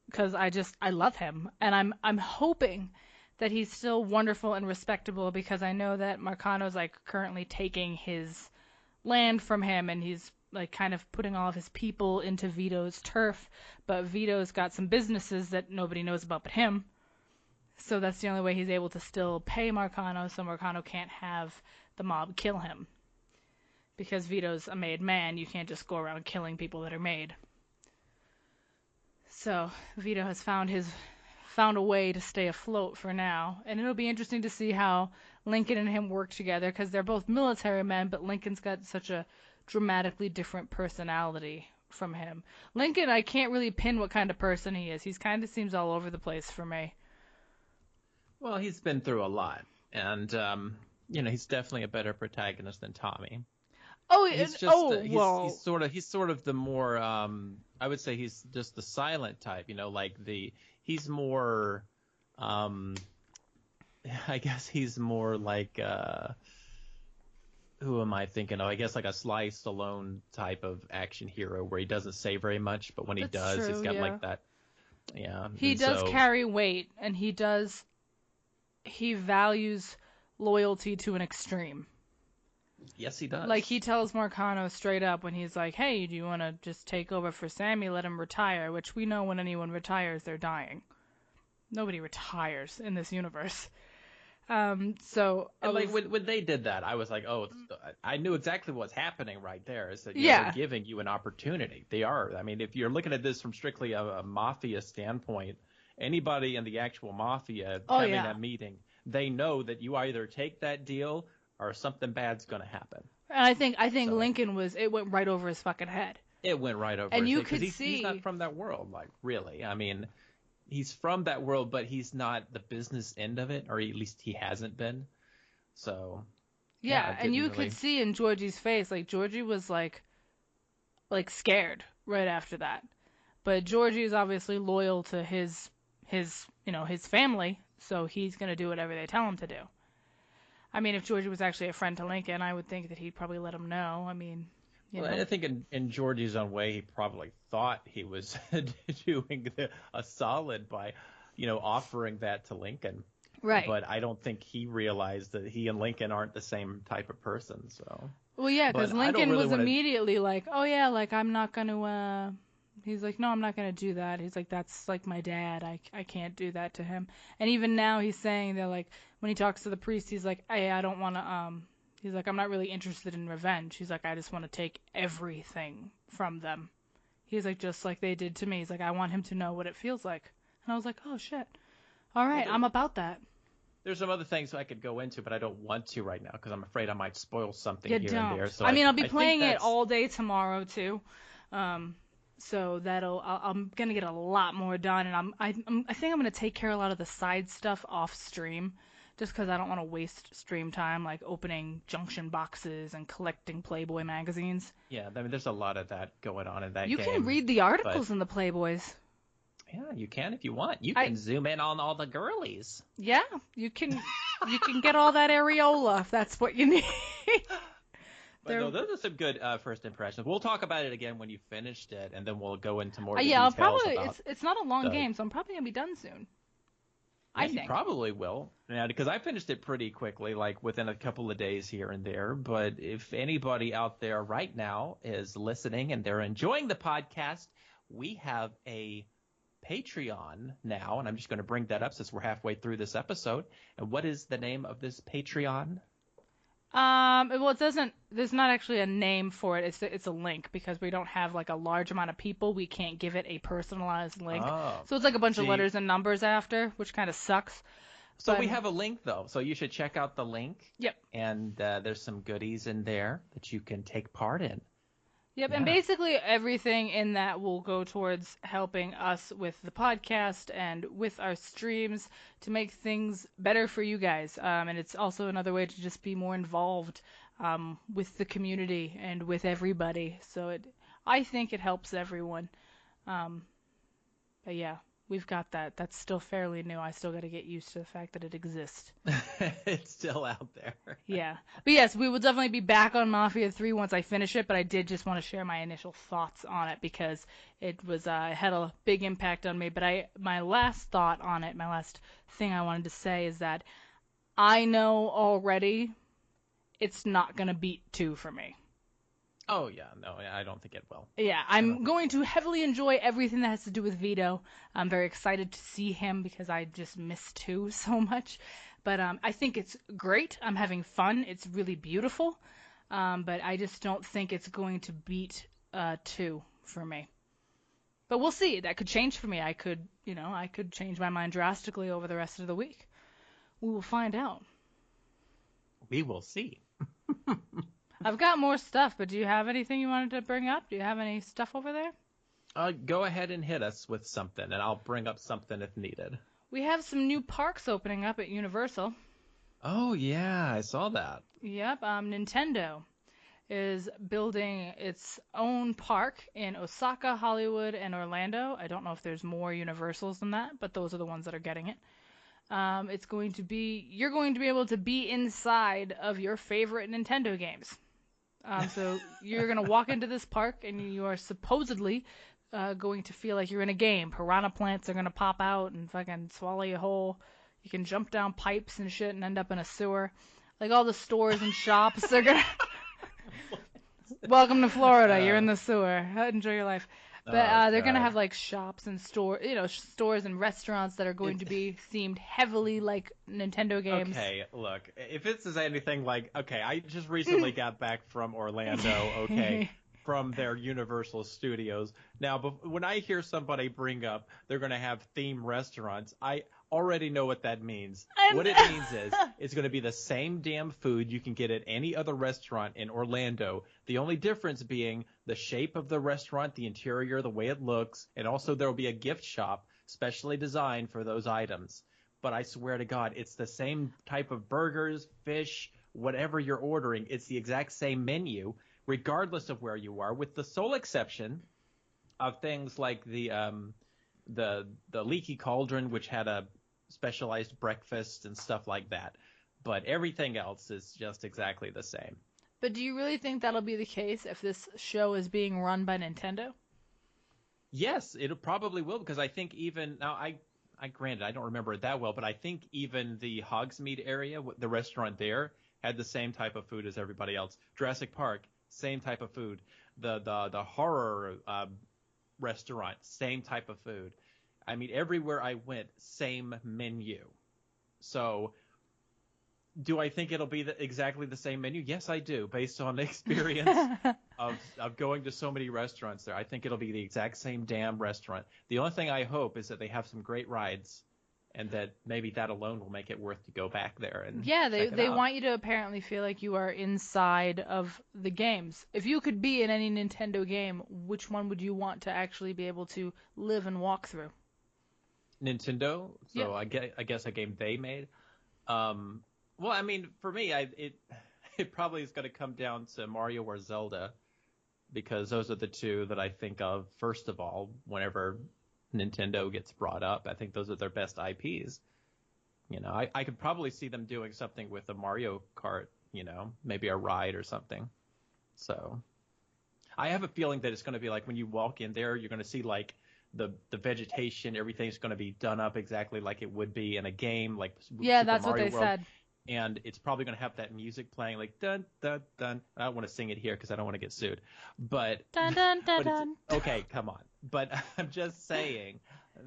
Because I love him. And I'm hoping that he's still wonderful and respectable because I know that Marcano's like currently taking his land from him and he's like kind of putting all of his people into Vito's turf. But Vito's got some businesses that nobody knows about but him. So that's the only way he's able to still pay Marcano, so Marcano can't have the mob kill him. Because Vito's a made man, you can't just go around killing people that are made. So Vito has found a way to stay afloat for now, and it'll be interesting to see how Lincoln and him work together, because they're both military men, but Lincoln's got such a dramatically different personality from him. Lincoln, I can't really pin what kind of person he is. He kind of seems all over the place for me. Well, he's been through a lot, and he's definitely a better protagonist than Tommy. Oh, He's just well. he's sort of the more I would say he's just the silent type, he's more I guess he's more like who am I thinking of? I guess like a Sly Stallone type of action hero where he doesn't say very much, but when he That's does, true, he's got yeah. like that. Yeah. He and does so, carry weight, and he values loyalty to an extreme. Yes, he does. Like, he tells Marcano straight up when he's like, hey, do you want to just take over for Sammy, let him retire, which we know when anyone retires, they're dying. Nobody retires in this universe. So And when they did that, I was like, oh, I knew exactly what's happening right there. Is that they're giving you an opportunity. They are. I mean, if you're looking at this from strictly a mafia standpoint, anybody in the actual mafia having that meeting, they know that you either take that deal or something bad's going to happen. And I think Lincoln it went right over his fucking head. It went right over and his you head. Could Because see he's not from that world, like, really. I mean, he's from that world, but he's not the business end of it, or at least he hasn't been. So, yeah, and you could see in Georgie's face, like, Georgie was like scared right after that. But Georgie is obviously loyal to his family, so he's going to do whatever they tell him to do. I mean, if Georgie was actually a friend to Lincoln, I would think that he'd probably let him know. I mean, I think in Georgie's own way, he probably thought he was doing a solid by, offering that to Lincoln. Right. But I don't think he realized that he and Lincoln aren't the same type of person. So. Well, yeah, because Lincoln was immediately like, oh yeah, like I'm not going to. He's like, no, I'm not going to do that. He's like, that's like my dad. I can't do that to him. And even now he's saying that, like, when he talks to the priest, he's like, hey, I don't want to, he's like, I'm not really interested in revenge. He's like, I just want to take everything from them. He's like, just like they did to me. He's like, I want him to know what it feels like. And I was like, oh, shit. All right, I'm about that. There's some other things I could go into, but I don't want to right now because I'm afraid I might spoil something You here don't. and there. So I mean, I'll be playing it all day tomorrow, too. So I'm gonna get a lot more done, and I think I'm gonna take care of a lot of the side stuff off stream, just because I don't want to waste stream time like opening junction boxes and collecting Playboy magazines. Yeah, I mean, there's a lot of that going on in that You can game. read the But articles in the Playboys. yeah, you can if you want. You I can zoom in on all the girlies. Yeah, you can get all that areola if that's what you need. But no, those are some good first impressions. We'll talk about it again when you finished it, and then we'll go into more of the Yeah, I'll details probably about it's not a long the. game, so I'm probably gonna be done soon. Yeah, I you think. probably will. Yeah, because I finished it pretty quickly, like within a couple of days here and there. But if anybody out there right now is listening and they're enjoying the podcast, we have a Patreon now, and I'm just going to bring that up since we're halfway through this episode. And what is the name of this Patreon? Well, it doesn't. There's not actually a name for it. It's a link because we don't have like a large amount of people. We can't give it a personalized link. Oh, So it's like a bunch of see, letters and numbers after, which kind of sucks. so But we have a link though, so you should check out the link. yep, And there's some goodies in there that you can take part in. yep. And Yeah. basically everything in that will go towards helping us with the podcast and with our streams to make things better for you guys. And it's also another way to just be more involved with the community and with everybody. So I think it helps everyone. But yeah, we've got that. That's still fairly new. I still got to get used to the fact that it exists. It's still out there. Yeah. But yes, we will definitely be back on Mafia 3 once I finish it, but I did just want to share my initial thoughts on it because it had a big impact on me. But my last thought on it, my last thing I wanted to say is that I know already it's not going to beat 2 for me. Oh, yeah. No, I don't think it will. Yeah, I'm going to heavily enjoy everything that has to do with Vito. I'm very excited to see him because I just miss 2 so much. But I think it's great. I'm having fun. It's really beautiful. But I just don't think it's going to beat 2 for me. But we'll see. That could change for me. I could change my mind drastically over the rest of the week. We will find out. We will see. I've got more stuff, but do you have anything you wanted to bring up? Do you have any stuff over there? Go ahead and hit us with something, and I'll bring up something if needed. We have some new parks opening up at Universal. Oh, yeah, I saw that. Yep, Nintendo is building its own park in Osaka, Hollywood, and Orlando. I don't know if there's more Universals than that, but those are the ones that are getting it. You're going to be able to be inside of your favorite Nintendo games. So you're going to walk into this park and you are supposedly going to feel like you're in a game. Piranha plants are going to pop out and fucking swallow you whole. You can jump down pipes and shit and end up in a sewer. Like all the stores and shops, they're going to... Welcome to Florida. You're in the sewer. Enjoy your life. But they're going to have like shops and stores and restaurants that are going to be themed heavily like Nintendo games. Okay, look, if this is anything like, okay, I just recently got back from Orlando, okay, from their Universal Studios. Now, when I hear somebody bring up they're going to have themed restaurants, I already know what that means. What it means is it's going to be the same damn food you can get at any other restaurant in Orlando. The only difference being the shape of the restaurant, the interior, the way it looks, and also there will be a gift shop specially designed for those items. But I swear to God, it's the same type of burgers, fish, whatever you're ordering. It's the exact same menu, regardless of where you are, with the sole exception of things like the Leaky Cauldron, which had a specialized breakfast and stuff like that. But everything else is just exactly the same. But do you really think that'll be the case if this show is being run by Nintendo? Yes, it probably will, because I think even now I granted I don't remember it that well, but I think even the Hogsmeade area, the restaurant there, had the same type of food as everybody else. Jurassic Park, same type of food. The horror restaurant, same type of food. I mean, everywhere I went, same menu. So, do I think it'll be exactly the same menu? Yes, I do, based on the experience of going to so many restaurants there. I think it'll be the exact same damn restaurant. The only thing I hope is that they have some great rides and that maybe that alone will make it worth to go back there and Yeah, check it they out. want you to apparently feel like you are inside of the games. If you could be in any Nintendo game, which one would you want to actually be able to live and walk through? Nintendo, Yeah. so I guess a game they made. Well, I mean, for me, it probably is going to come down to Mario or Zelda, because those are the two that I think of first of all whenever Nintendo gets brought up. I think those are their best IPs. I could probably see them doing something with a Mario Kart, maybe a ride or something. So I have a feeling that it's going to be like when you walk in there, you're going to see like the vegetation, everything's going to be done up exactly like it would be in a game, like Yeah, Super that's what Mario they World. said. And it's probably going to have that music playing like dun dun dun. I don't want to sing it here because I don't want to get sued. But Dun dun dun but it's dun. okay. Come on. But I'm just saying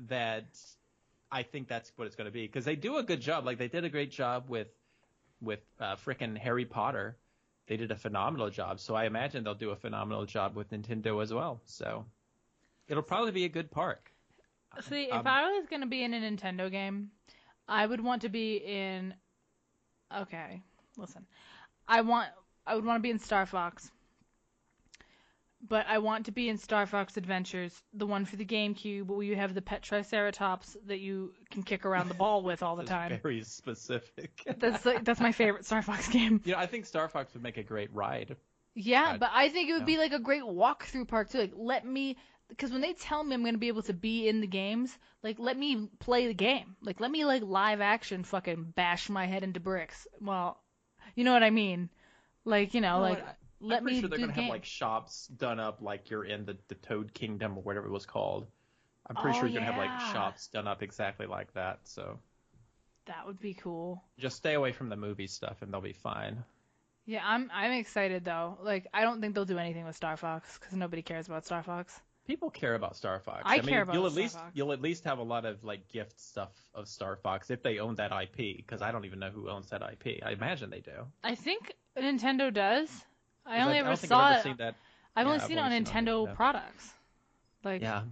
that I think that's what it's going to be because they do a good job. Like they did a great job with frickin' Harry Potter. They did a phenomenal job. So I imagine they'll do a phenomenal job with Nintendo as well. So it'll probably be a good park. See, if I was going to be in a Nintendo game, I would want to be in. Okay, listen. I would want to be in Star Fox. But I want to be in Star Fox Adventures, the one for the GameCube, where you have the pet Triceratops that you can kick around the ball with all the time. Very specific. That's my favorite Star Fox game. I think Star Fox would make a great ride. Yeah, but I think it would be like a great walkthrough park too. Like because when they tell me I'm gonna be able to be in the games, like let me play the game. Like let me like live action fucking bash my head into bricks. Well, you know what I mean? Like let I'm me pretty sure they're do gonna the have game. like shops done up like you're in the Toad Kingdom or whatever it was called. I'm pretty Oh sure you're gonna have like yeah, shops done up exactly like that. So that would be cool. just stay away from the movie stuff and they'll be fine. Yeah, I'm excited though. Like I don't think they'll do anything with Star Fox because nobody cares about Star Fox. People care about Star Fox. I I mean, care about Star Fox. you'll at least have a lot of like gift stuff of Star Fox if they own that IP, because I don't even know who owns that IP. I imagine they do. I think Nintendo does. I 'Cause only I ever don't think saw I've ever it. seen that. I've Yeah, only I've seen it on only seen it on Nintendo Nintendo. products. Like Yeah.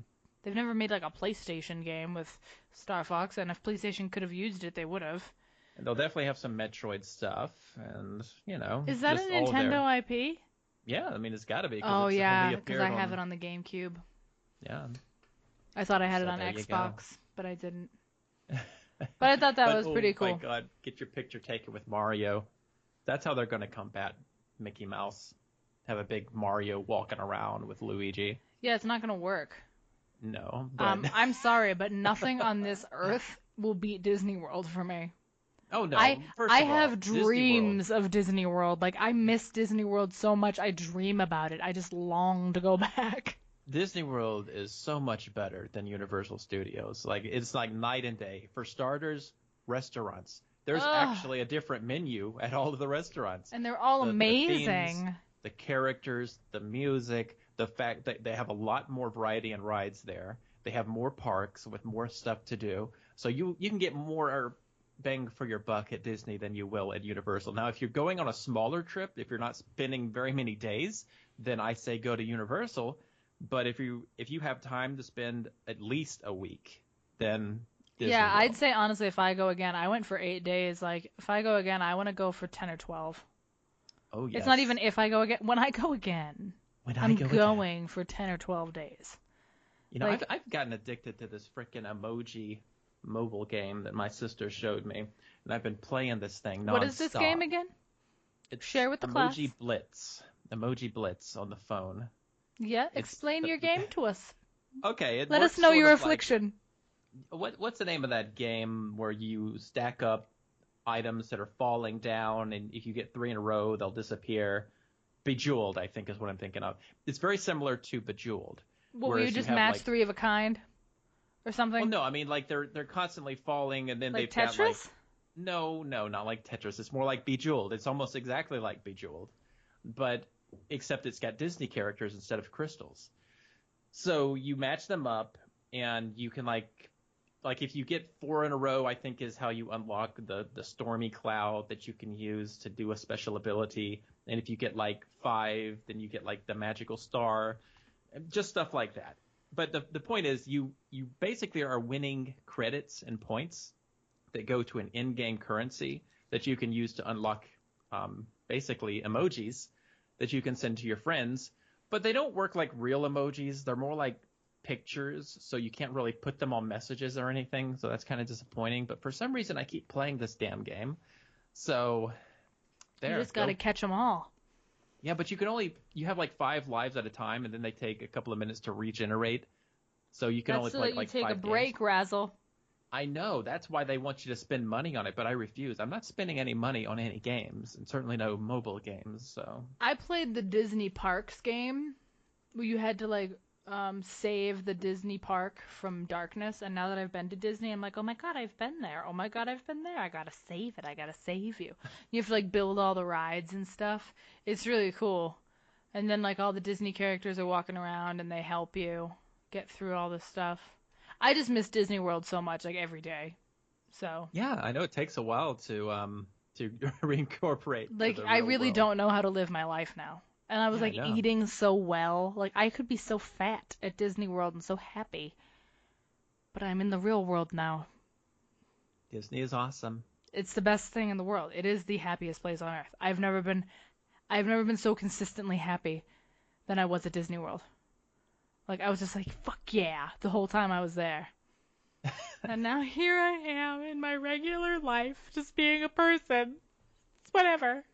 they've never made like a PlayStation game with Star Fox, and if PlayStation could have used it, they would have. And they'll definitely have some Metroid stuff, and Is that a just all there. Nintendo IP? Yeah, I mean it's got to be Oh because it's yeah, only because appeared I have on. it on the GameCube. Yeah. I thought I had it So on there you Xbox, but I didn't. But I thought that was pretty cool. Oh my God, get your picture taken with Mario. That's how they're going to combat Mickey Mouse. Have a big Mario walking around with Luigi. Yeah, it's not gonna work. No, but I'm sorry, but nothing on this earth will beat Disney World for me. oh no. First I of all, have Disney World. dreams of Disney World. Like I miss Disney World so much. I dream about it. I just long to go back. Disney World is so much better than Universal Studios. Like it's like night and day. For starters, restaurants. There's Ugh. actually a different menu at all of the restaurants. And they're all The amazing. themes, the characters, the music, the fact that they have a lot more variety and rides there. They have more parks with more stuff to do. So you can get more bang for your buck at Disney than you will at Universal. Now, if you're going on a smaller trip, if you're not spending very many days, then I say go to Universal. But if you have time to spend at least a week, then Disney Yeah, World. I'd say honestly, if I go again, I went for 8 days. Like if I go again, I want to go for 10 or 12. Oh yes. It's not even if I go again. When I go again, I'm going for 10 or 12 days. Like, I've gotten addicted to this freaking emoji mobile game that my sister showed me, and I've been playing this thing nonstop. What is this game again? Share with the class. Emoji Blitz on the phone. Yeah, explain your game to us. Okay, Let us know your affliction. What's the name of that game where you stack up items that are falling down, and if you get 3 in a row, they'll disappear? Bejeweled, I think, is what I'm thinking of. It's very similar to Bejeweled. What, will you just match like, 3 of a kind? Or something? Well, no, I mean, like, they're constantly falling, and then like they've Tetris? got, like... No, not like Tetris. It's more like Bejeweled. It's almost exactly like Bejeweled. But, except it's got Disney characters instead of crystals. So, you match them up, and you can, like, if you get 4 in a row, I think is how you unlock the Stormy Cloud that you can use to do a special ability. And if you get, like, 5, then you get, like, the Magical Star. Just stuff like that. But the point is, you basically are winning credits and points that go to an in-game currency that you can use to unlock basically emojis that you can send to your friends. But they don't work like real emojis. They're more like pictures, so you can't really put them on messages or anything. So that's kind of disappointing. But for some reason, I keep playing this damn game. So there. You just got to catch them all. Yeah, but you have like 5 lives at a time, and then they take a couple of minutes to regenerate. So you can That's only so play that like you take 5 a break, games. Razzle. I know. That's why they want you to spend money on it, but I refuse. I'm not spending any money on any games, and certainly no mobile games. So I played the Disney Parks game where you had to like save the Disney park from darkness, and now that I've been to Disney, I'm like, oh my god, I've been there. Oh my god, I've been there. I gotta save it. I gotta save you. You have to like build all the rides and stuff. It's really cool. And then like all the Disney characters are walking around and they help you get through all this stuff. I just miss Disney World so much, like every day. So yeah, I know it takes a while to reincorporate. like To the I real really world. don't know how to live my life now. And I was Yeah, I like know. eating so well. Like I could be so fat at Disney World and so happy. But I'm in the real world now. Disney is awesome. It's the best thing in the world. It is the happiest place on earth. I've never been so consistently happy than I was at Disney World. Like I was just like, fuck yeah, the whole time I was there. And now here I am in my regular life, just being a person. It's whatever.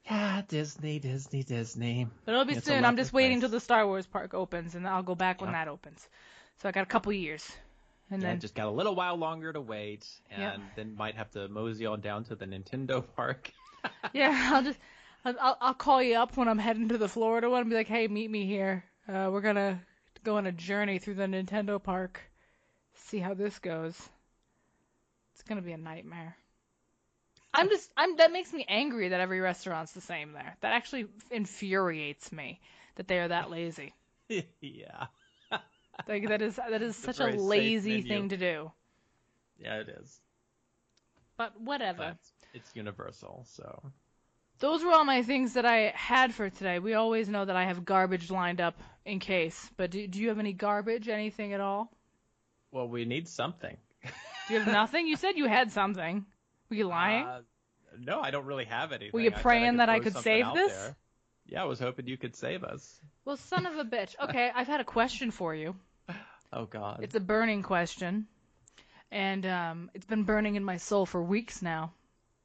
Yeah, Disney. But it'll be It's a soon. I'm lovely just waiting till place. the Star Wars park opens, and I'll go back when Yep. that opens. So I got a couple years. And Yeah, then just got a little while longer to wait, and Yep. then might have to mosey on down to the Nintendo park. yeah, I'll call you up when I'm heading to the Florida one and be like, hey, meet me here. We're gonna go on a journey through the Nintendo park. See how this goes. It's gonna be a nightmare. That makes me angry that every restaurant's the same there. That actually infuriates me that they are that lazy. Yeah. Like that is It's such a very safe lazy menu. thing to do. Yeah, it is. But whatever. But it's universal, so. Those were all my things that I had for today. We always know that I have garbage lined up in case. But do you have any garbage? Anything at all? Well, we need something. Do you have nothing? You said you had something. Were you lying? No, I don't really have anything. Were you I said praying that I throw could something save out this? there. Yeah, I was hoping you could save us. Well, son of a bitch. Okay, I've had a question for you. Oh, God. It's a burning question. And it's been burning in my soul for weeks now.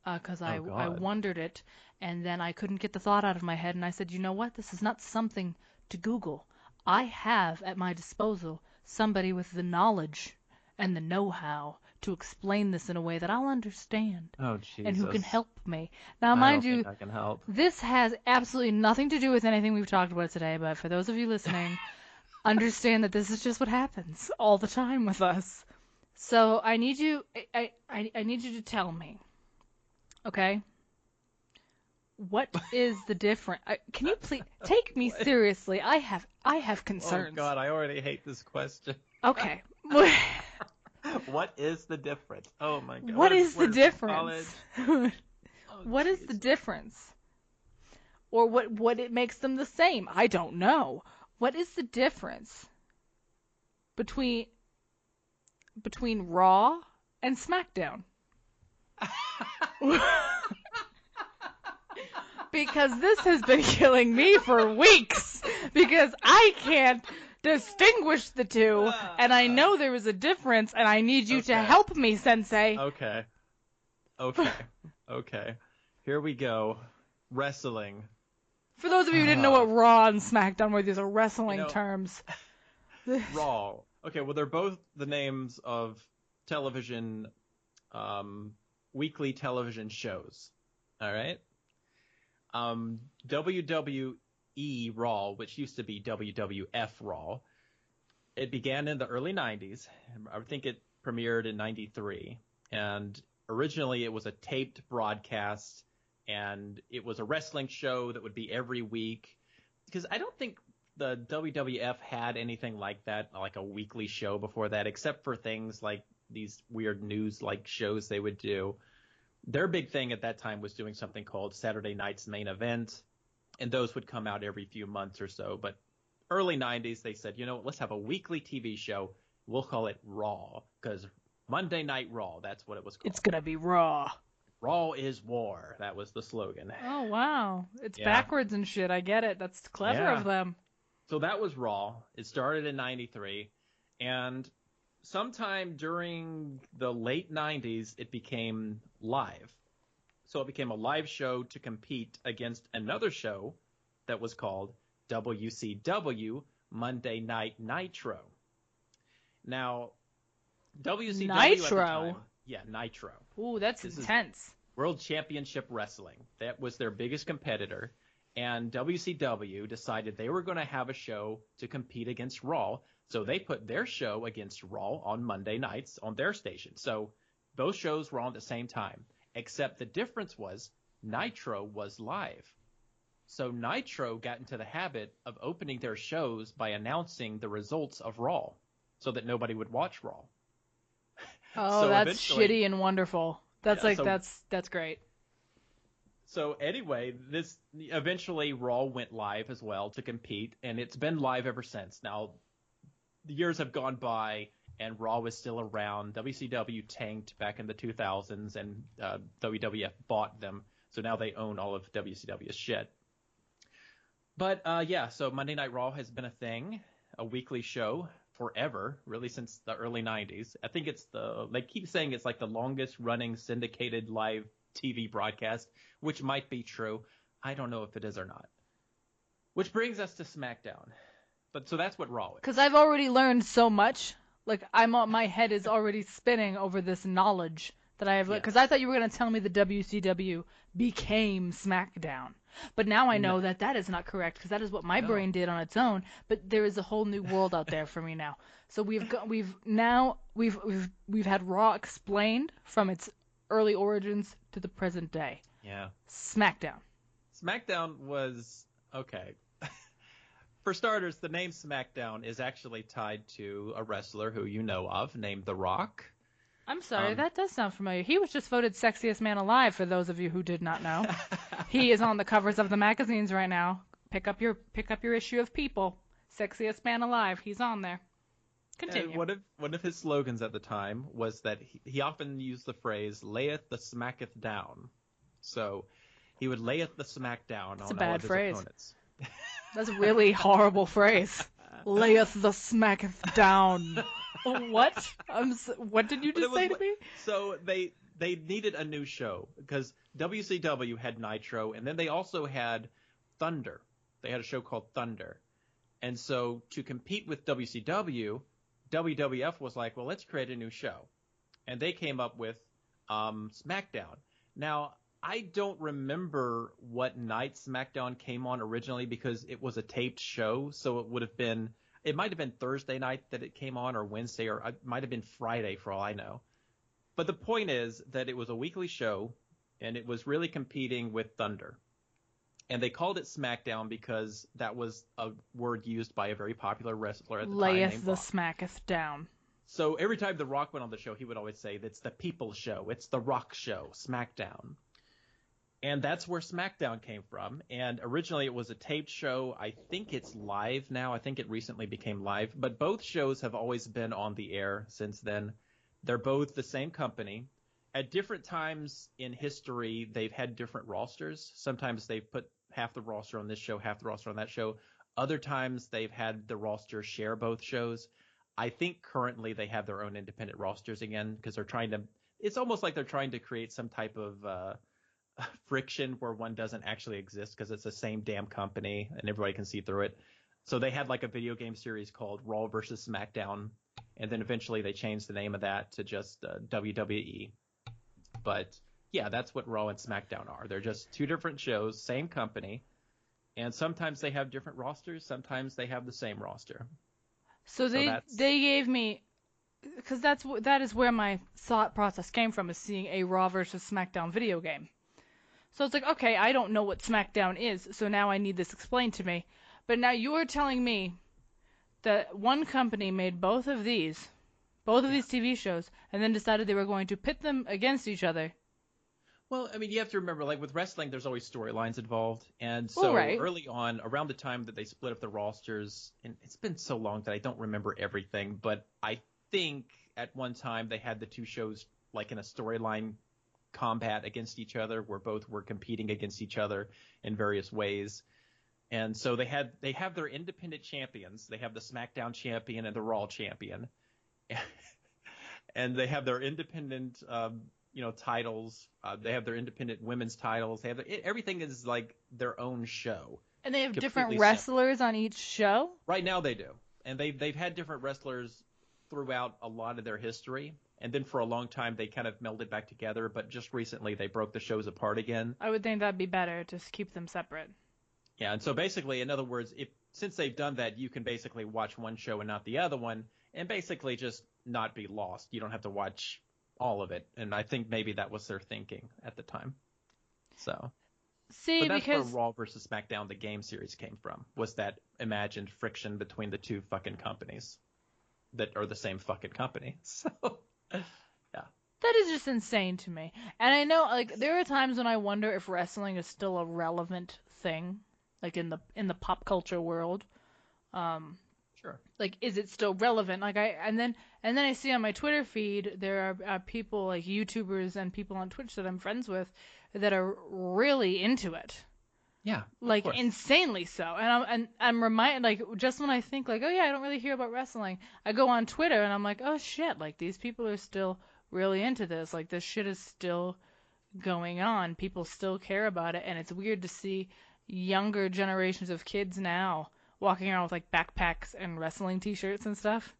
Because I God. wondered it. And then I couldn't get the thought out of my head. And I said, you know what? This is not something to Google. I have at my disposal somebody with the knowledge and the know-how to explain this in a way that I'll understand. Oh, Jesus. And who can help me. Now, I mind don't you, think I can help. this has absolutely nothing to do with anything we've talked about today, but for those of you listening, understand that this is just what happens all the time with us. So I need you I need you to tell me. Okay? What is the difference? Can you please take me seriously? I have concerns. Oh, God, I already hate this question. Okay. What is the difference? Oh, my God. What is the college? difference? Oh, What is the difference? Or what it makes them the same? I don't know. What is the difference between Raw and SmackDown? Because this has been killing me for weeks. Because I can't distinguish the two, and I know there is a difference, and I need you to help me, Sensei. Okay. Here we go. Wrestling. For those of you who didn't know what Raw and SmackDown were, these are wrestling terms. Raw. Okay, well, they're both the names of television, weekly television shows. All right? WWE Raw, which used to be WWF Raw, it began in the early 90s. I think it premiered in 93. And originally it was a taped broadcast, and it was a wrestling show that would be every week. Because I don't think the WWF had anything like that, like a weekly show before that, except for things like these weird news-like shows they would do. Their big thing at that time was doing something called Saturday Night's Main Event, and those would come out every few months or so. But early 90s, they said, you know what, let's have a weekly TV show. We'll call it Raw, because Monday Night Raw, that's what it was called. It's gonna be Raw. Raw is war. That was the slogan. Oh, wow. It's Yeah. backwards and shit. I get it. That's clever Yeah. of them. So that was Raw. It started in 93. And sometime during the late 90s, it became live. So it became a live show to compete against another show that was called WCW Monday Night Nitro. Now, WCW at the time, Nitro. Ooh, that's intense. World Championship Wrestling. That was their biggest competitor. And WCW decided they were going to have a show to compete against Raw. So they put their show against Raw on Monday nights on their station. So both shows were on at the same time. Except the difference was Nitro was live. So Nitro got into the habit of opening their shows by announcing the results of Raw so that nobody would watch Raw. Oh, that's shitty and wonderful. That's that's great. So anyway, this eventually Raw went live as well to compete, and it's been live ever since. Now, the years have gone by, and Raw is still around. WCW tanked back in the 2000s, and WWF bought them, so now they own all of WCW's shit. But so Monday Night Raw has been a thing, a weekly show forever, really since the early 90s. I think they keep saying it's like the longest running syndicated live TV broadcast, which might be true. I don't know if it is or not. Which brings us to SmackDown. So that's what Raw is. Because I've already learned so much. Like, my head is already spinning over this knowledge that I have. Because I thought you were going to tell me the WCW became SmackDown. But now I know that is not correct, because that is what my brain did on its own. But there is a whole new world out there for me now. So we've had Raw explained from its early origins to the present day. Yeah. SmackDown. SmackDown was okay. For starters, the name SmackDown is actually tied to a wrestler who you know of named The Rock. I'm sorry, that does sound familiar. He was just voted sexiest man alive, for those of you who did not know. He is on the covers of the magazines right now. Pick up your issue of People. Sexiest man alive. He's on there. Continue. And one of his slogans at the time was that he often used the phrase "layeth the smacketh down." So he would layeth the smack down on all of his opponents. That's a really horrible phrase. Layeth the smacketh down. What? What did you just say to me? So they needed a new show because WCW had Nitro, and then they also had Thunder. They had a show called Thunder. And so to compete with WCW, WWF was like, well, let's create a new show. And they came up with SmackDown. Now, I don't remember what night SmackDown came on originally because it was a taped show, so it might have been Thursday night that it came on, or Wednesday, or it might have been Friday for all I know. But the point is that it was a weekly show, and it was really competing with Thunder. And they called it SmackDown because that was a word used by a very popular wrestler at the time. Layeth the smacketh down. So every time The Rock went on the show, he would always say, it's the People Show, it's The Rock Show, SmackDown. And that's where SmackDown came from. And originally it was a taped show. I think it's live now. I think it recently became live. But both shows have always been on the air since then. They're both the same company. At different times in history, they've had different rosters. Sometimes they've put half the roster on this show, half the roster on that show. Other times they've had the roster share both shows. I think currently they have their own independent rosters again because it's almost like they're trying to create some type of friction where one doesn't actually exist because it's the same damn company and everybody can see through it. So they had like a video game series called Raw versus SmackDown, and then eventually they changed the name of that to just WWE. But yeah, that's what Raw and SmackDown are. They're just two different shows, same company, and sometimes they have different rosters, sometimes they have the same roster. So they gave me, because that is where my thought process came from, is seeing a Raw versus SmackDown video game. So it's like, okay, I don't know what SmackDown is, so now I need this explained to me. But now you're telling me that one company made both of these TV shows, and then decided they were going to pit them against each other. Well, I mean, you have to remember, like with wrestling, there's always storylines involved. And so early on, around the time that they split up the rosters, and it's been so long that I don't remember everything, but I think at one time they had the two shows like in a storyline combat against each other, where both were competing against each other in various ways. And so they have their independent champions. They have the SmackDown champion and the Raw champion, and they have their independent titles. They have their independent women's titles. They have everything is like their own show. And they have different wrestlers on each show? Right now they do. And they've had different wrestlers throughout a lot of their history. And then for a long time they kind of melded back together, but just recently they broke the shows apart again. I would think that'd be better, just keep them separate. Yeah, and so basically, in other words, since they've done that, you can basically watch one show and not the other one, and basically just not be lost. You don't have to watch all of it. And I think maybe that was their thinking at the time. So... See, but that's because where Raw versus SmackDown, the game series, came from, was that imagined friction between the two fucking companies that are the same fucking company. So, yeah. That is just insane to me. And I know, like, there are times when I wonder if wrestling is still a relevant thing, like in the pop culture world. Sure. Like, is it still relevant? Like, and then I see on my Twitter feed there are people like YouTubers and people on Twitch that I'm friends with that are really into it. Yeah. Like insanely so. And I'm reminded, like, just when I think like, oh yeah, I don't really hear about wrestling, I go on Twitter and I'm like, oh shit, like these people are still really into this. Like this shit is still going on. People still care about it, and it's weird to see younger generations of kids now walking around with like backpacks and wrestling t-shirts and stuff.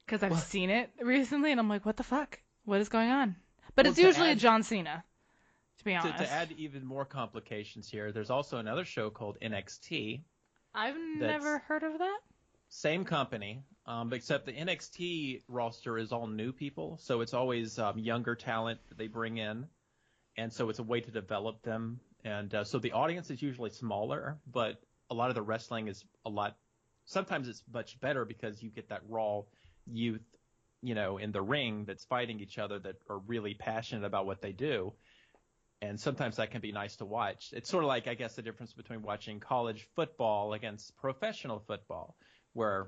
Because I've seen it recently and I'm like, what the fuck? What is going on? But it's usually a John Cena. To be honest. To add even more complications here, there's also another show called NXT. I've never heard of that. Same company, except the NXT roster is all new people, so it's always younger talent that they bring in, and so it's a way to develop them. And so the audience is usually smaller, but a lot of the wrestling is sometimes it's much better because you get that raw youth, in the ring that's fighting each other that are really passionate about what they do. And sometimes that can be nice to watch. It's sort of like, I guess, the difference between watching college football against professional football, where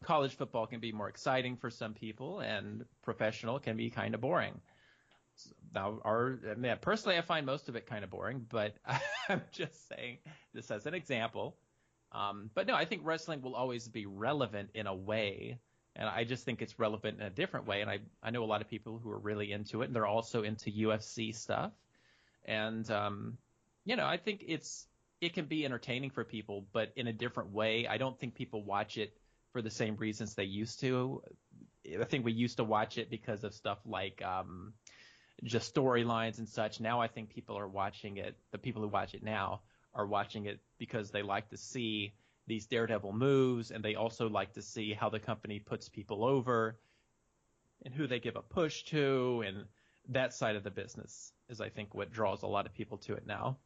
college football can be more exciting for some people and professional can be kind of boring. Now, personally, I find most of it kind of boring, but I'm just saying this as an example. But no, I think wrestling will always be relevant in a way, and I just think it's relevant in a different way. And I know a lot of people who are really into it, and they're also into UFC stuff. And, I think it can be entertaining for people, but in a different way. I don't think people watch it for the same reasons they used to. I think we used to watch it because of stuff like just storylines and such. Now I think people are watching it. The people who watch it now are watching it because they like to see these daredevil moves, and they also like to see how the company puts people over and who they give a push to, and that side of the business is, I think, what draws a lot of people to it now.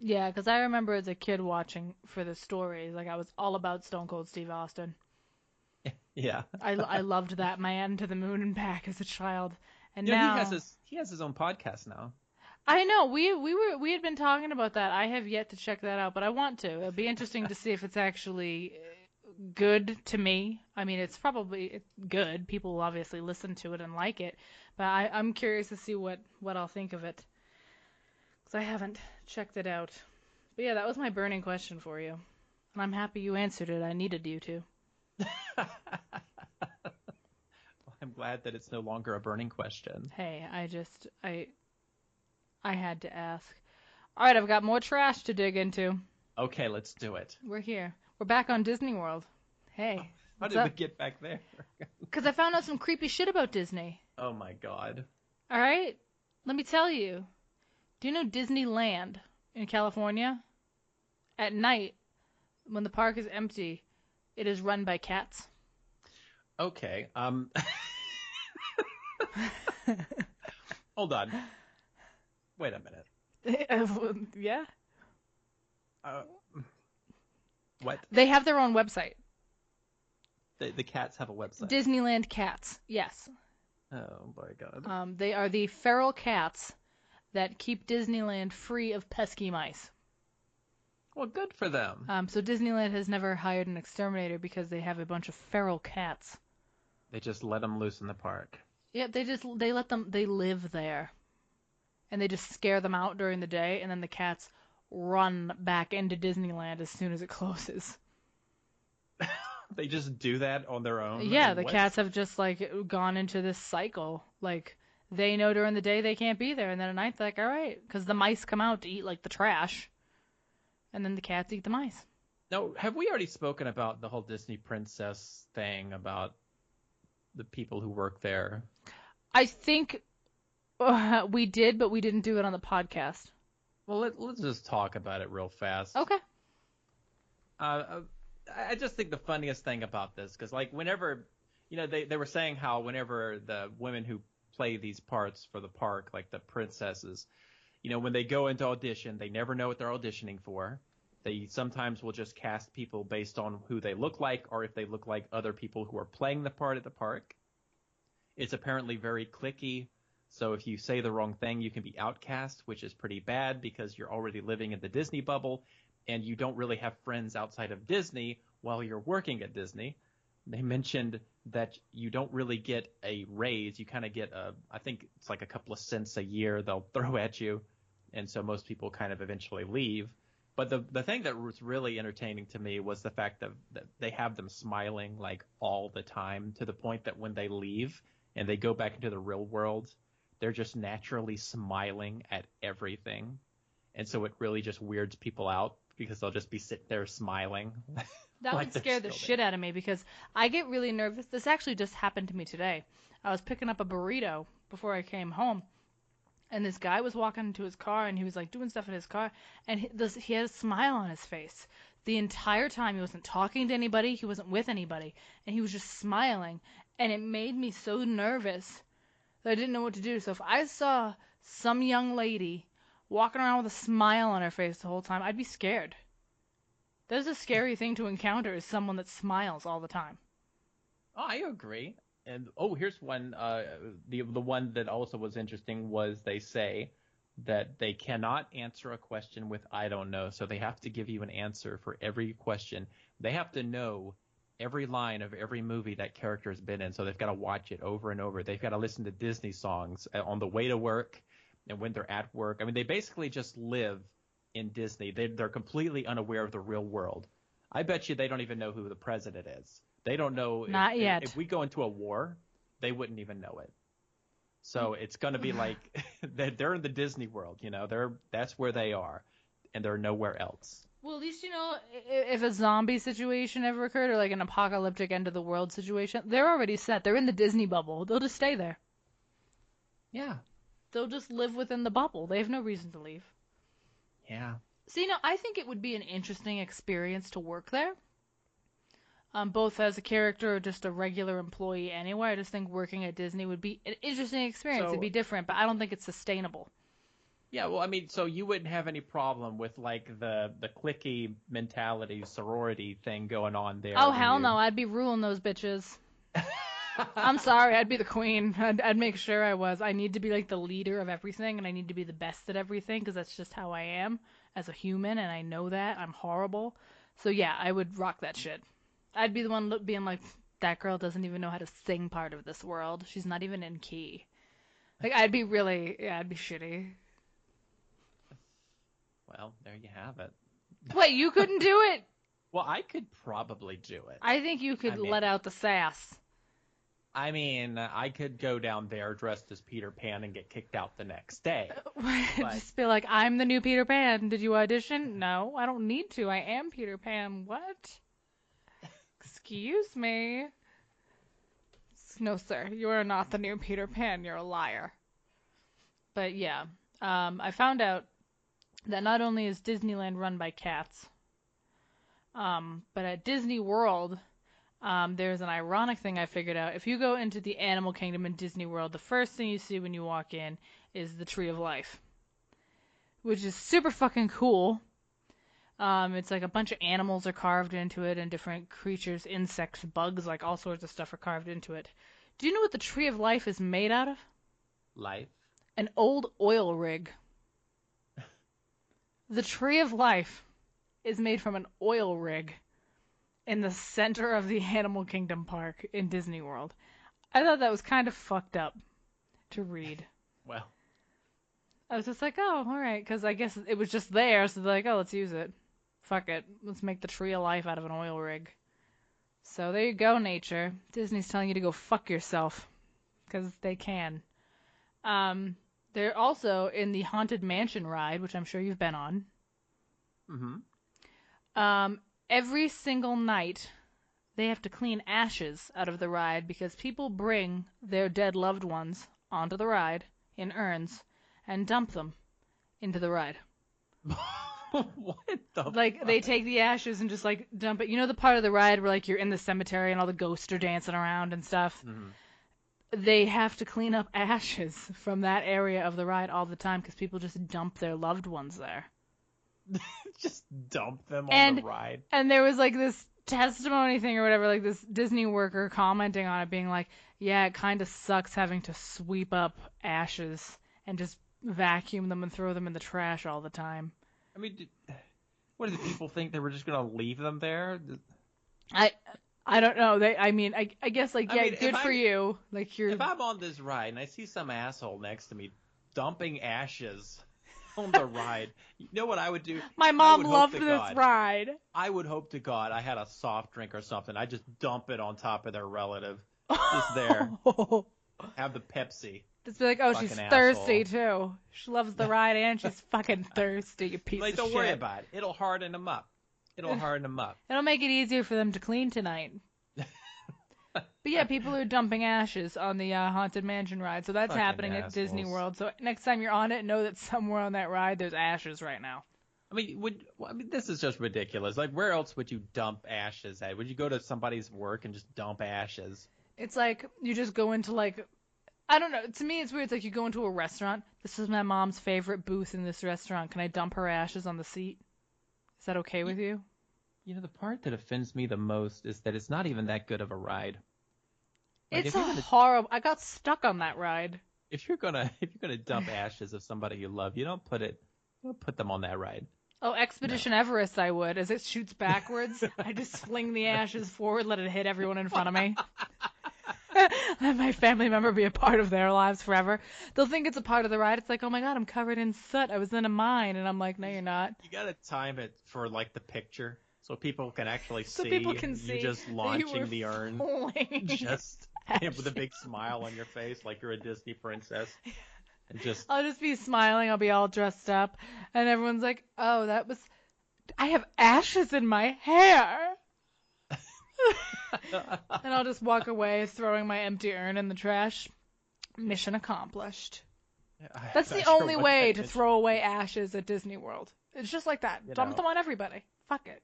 Yeah, because I remember as a kid watching for the stories. Like, I was all about Stone Cold Steve Austin. Yeah. I loved that man to the moon and back as a child. And now he has his own podcast now. I know. We had been talking about that. I have yet to check that out, but I want to. It'll be interesting to see if it's actually good to me. I mean, it's probably good. People will obviously listen to it and like it, but I'm curious to see what I'll think of it, because I haven't checked it out. But yeah, that was my burning question for you, and I'm happy you answered it. I needed you to. Well, I'm glad that it's no longer a burning question. Hey, I had to ask. All right, I've got more trash to dig into. Okay, let's do it. We're here. We're back on Disney World. Hey. How did we get back there? Because I found out some creepy shit about Disney. Oh my god. All right. Let me tell you. Do you know Disneyland in California? At night, when the park is empty, it is run by cats. Okay. Hold on. Wait a minute. Yeah? What? They have their own website. The cats have a website. Disneyland Cats, yes. Oh my god. They are the feral cats that keep Disneyland free of pesky mice. Well, good for them. So Disneyland has never hired an exterminator because they have a bunch of feral cats. They just let them loose in the park. Yeah, they live there. And they just scare them out during the day, and then the cats run back into Disneyland as soon as it closes. They just do that on their own? Yeah, And the what? cats have just like gone into this cycle. Like they know during the day they can't be there, and then at night they're like, all right, because the mice come out to eat like the trash, and then the cats eat the mice. Now, have we already spoken about the whole Disney princess thing about the people who work there? I think we did, but we didn't do it on the podcast. Well, let's just talk about it real fast. Okay. I just think the funniest thing about this, because like whenever, they were saying how whenever the women who play these parts for the park, like the princesses, when they go into audition, they never know what they're auditioning for. They sometimes will just cast people based on who they look like or if they look like other people who are playing the part at the park. It's apparently very cliquey. So if you say the wrong thing, you can be outcast, which is pretty bad because you're already living in the Disney bubble and you don't really have friends outside of Disney while you're working at Disney. They mentioned that you don't really get a raise. You kind of get I think it's like a couple of cents a year they'll throw at you. And so most people kind of eventually leave. But the thing that was really entertaining to me was the fact that they have them smiling like all the time to the point that when they leave and they go back into the real world, they're just naturally smiling at everything. And so it really just weirds people out because they'll just be sitting there smiling. That like would scare the still shit out of me because I get really nervous. This actually just happened to me today. I was picking up a burrito before I came home, and this guy was walking into his car, and he was like doing stuff in his car, and he had a smile on his face the entire time. He wasn't talking to anybody, he wasn't with anybody, and he was just smiling, and it made me so nervous that I didn't know what to do. So if I saw some young lady walking around with a smile on her face the whole time, I'd be scared. That's a scary thing to encounter, is someone that smiles all the time. Oh, I agree. And here's one. The one that also was interesting was they say that they cannot answer a question with "I don't know," so they have to give you an answer for every question. They have to know every line of every movie that character has been in, so they've got to watch it over and over. They've got to listen to Disney songs on the way to work and when they're at work. I mean, they basically just live in Disney. They're completely unaware of the real world. I bet you they don't even know who the president is. They don't know. Not yet. If we go into a war, they wouldn't even know it. So it's going to be like they're in the Disney world, that's where they are, and they're nowhere else. Well, at least if a zombie situation ever occurred or like an apocalyptic end of the world situation, they're already set. They're in the Disney bubble. They'll just stay there. Yeah. They'll just live within the bubble. They have no reason to leave. Yeah. So, I think it would be an interesting experience to work there. Both as a character or just a regular employee anyway. I just think working at Disney would be an interesting experience. It'd be different, but I don't think it's sustainable. Yeah, well, I mean, so you wouldn't have any problem with like the cliquey mentality, sorority thing going on there. Oh, hell no. I'd be ruling those bitches. I'm sorry, I'd be the queen. I'd make sure I was. I need to be like the leader of everything, and I need to be the best at everything because that's just how I am as a human, and I know that. I'm horrible. So yeah, I would rock that shit. I'd be the one being like, that girl doesn't even know how to sing part of this world. She's not even in key. Like, I'd be shitty. Well, there you have it. Wait, you couldn't do it? Well, I could probably do it. I think you could let out the sass. I mean, I could go down there dressed as Peter Pan and get kicked out the next day. Just be like, I'm the new Peter Pan. Did you audition? No, I don't need to. I am Peter Pan. What? Excuse me. No, sir. You are not the new Peter Pan. You're a liar. But yeah, I found out that not only is Disneyland run by cats, but at Disney World, there's an ironic thing I figured out. If you go into the animal kingdom in Disney World, the first thing you see when you walk in is the Tree of Life, which is super fucking cool. It's like a bunch of animals are carved into it and different creatures, insects, bugs, like all sorts of stuff are carved into it. Do you know what the Tree of Life is made out of? Life? An old oil rig. The Tree of Life is made from an oil rig in the center of the Animal Kingdom park in Disney World. I thought that was kind of fucked up to read. Well, I was just like, oh, all right, because I guess it was just there, so they're like, oh, let's use it. Fuck it. Let's make the tree of life out of an oil rig. So there you go, nature. Disney's telling you to go fuck yourself. Because they can. They're also in the Haunted Mansion ride, which I'm sure you've been on. mm-hmm. Every single night, they have to clean ashes out of the ride because people bring their dead loved ones onto the ride in urns and dump them into the ride. What the Like, fuck? they take the ashes and just, like, dump it. You know the part of the ride where, like, you're in the cemetery and all the ghosts are dancing around and stuff? Mm-hmm. They have to clean up ashes from that area of the ride all the time because people just dump their loved ones there. Just dump them on the ride. And there was, like, this testimony thing or whatever, like, this Disney worker commenting on it being like, yeah, it kind of sucks having to sweep up ashes and just vacuum them and throw them in the trash all the time. I mean, what did people think they were just gonna leave them there? I don't know. I guess like, yeah, good for you. Like, if I'm on this ride and I see some asshole next to me dumping ashes on the ride, you know what I would do? My mom loved this ride. I would hope to God I had a soft drink or something. I just dump it on top of their relative. Just there. Have the Pepsi. Just be like, oh, she's thirsty too. She loves the ride and she's fucking thirsty, you piece of shit. Don't worry about it. It'll harden them up. It'll make it easier for them to clean tonight. But yeah, people are dumping ashes on the Haunted Mansion ride, so that's fucking happening at Disney World. So next time you're on it, know that somewhere on that ride there's ashes right now. I mean, this is just ridiculous. Like, where else would you dump ashes at? Would you go to somebody's work and just dump ashes? It's like you just go into, like, I don't know. To me, it's weird. It's like you go into a restaurant. This is my mom's favorite booth in this restaurant. Can I dump her ashes on the seat? Is that okay with you? You know, the part that offends me the most is that it's not even that good of a ride. Like, it's horrible. I got stuck on that ride. If you're gonna dump ashes of somebody you love, you don't put them on that ride. Oh, Expedition Everest, I would. As it shoots backwards, I just fling the ashes forward, let it hit everyone in front of me. Let my family member be a part of their lives forever. They'll think it's a part of the ride. It's like, oh my god, I'm covered in soot. I was in a mine. And I'm like, no, you're not. You gotta time it for, like, the picture so people can actually see. So people can see you just launching the urn. Just with a big smile on your face like you're a Disney princess. And I'll just be smiling. I'll be all dressed up. And everyone's like, oh, I have ashes in my hair. And I'll just walk away throwing my empty urn in the trash. Mission accomplished. That's the only way to throw away ashes at Disney World. It's just like that. Dump them on everybody. Fuck it.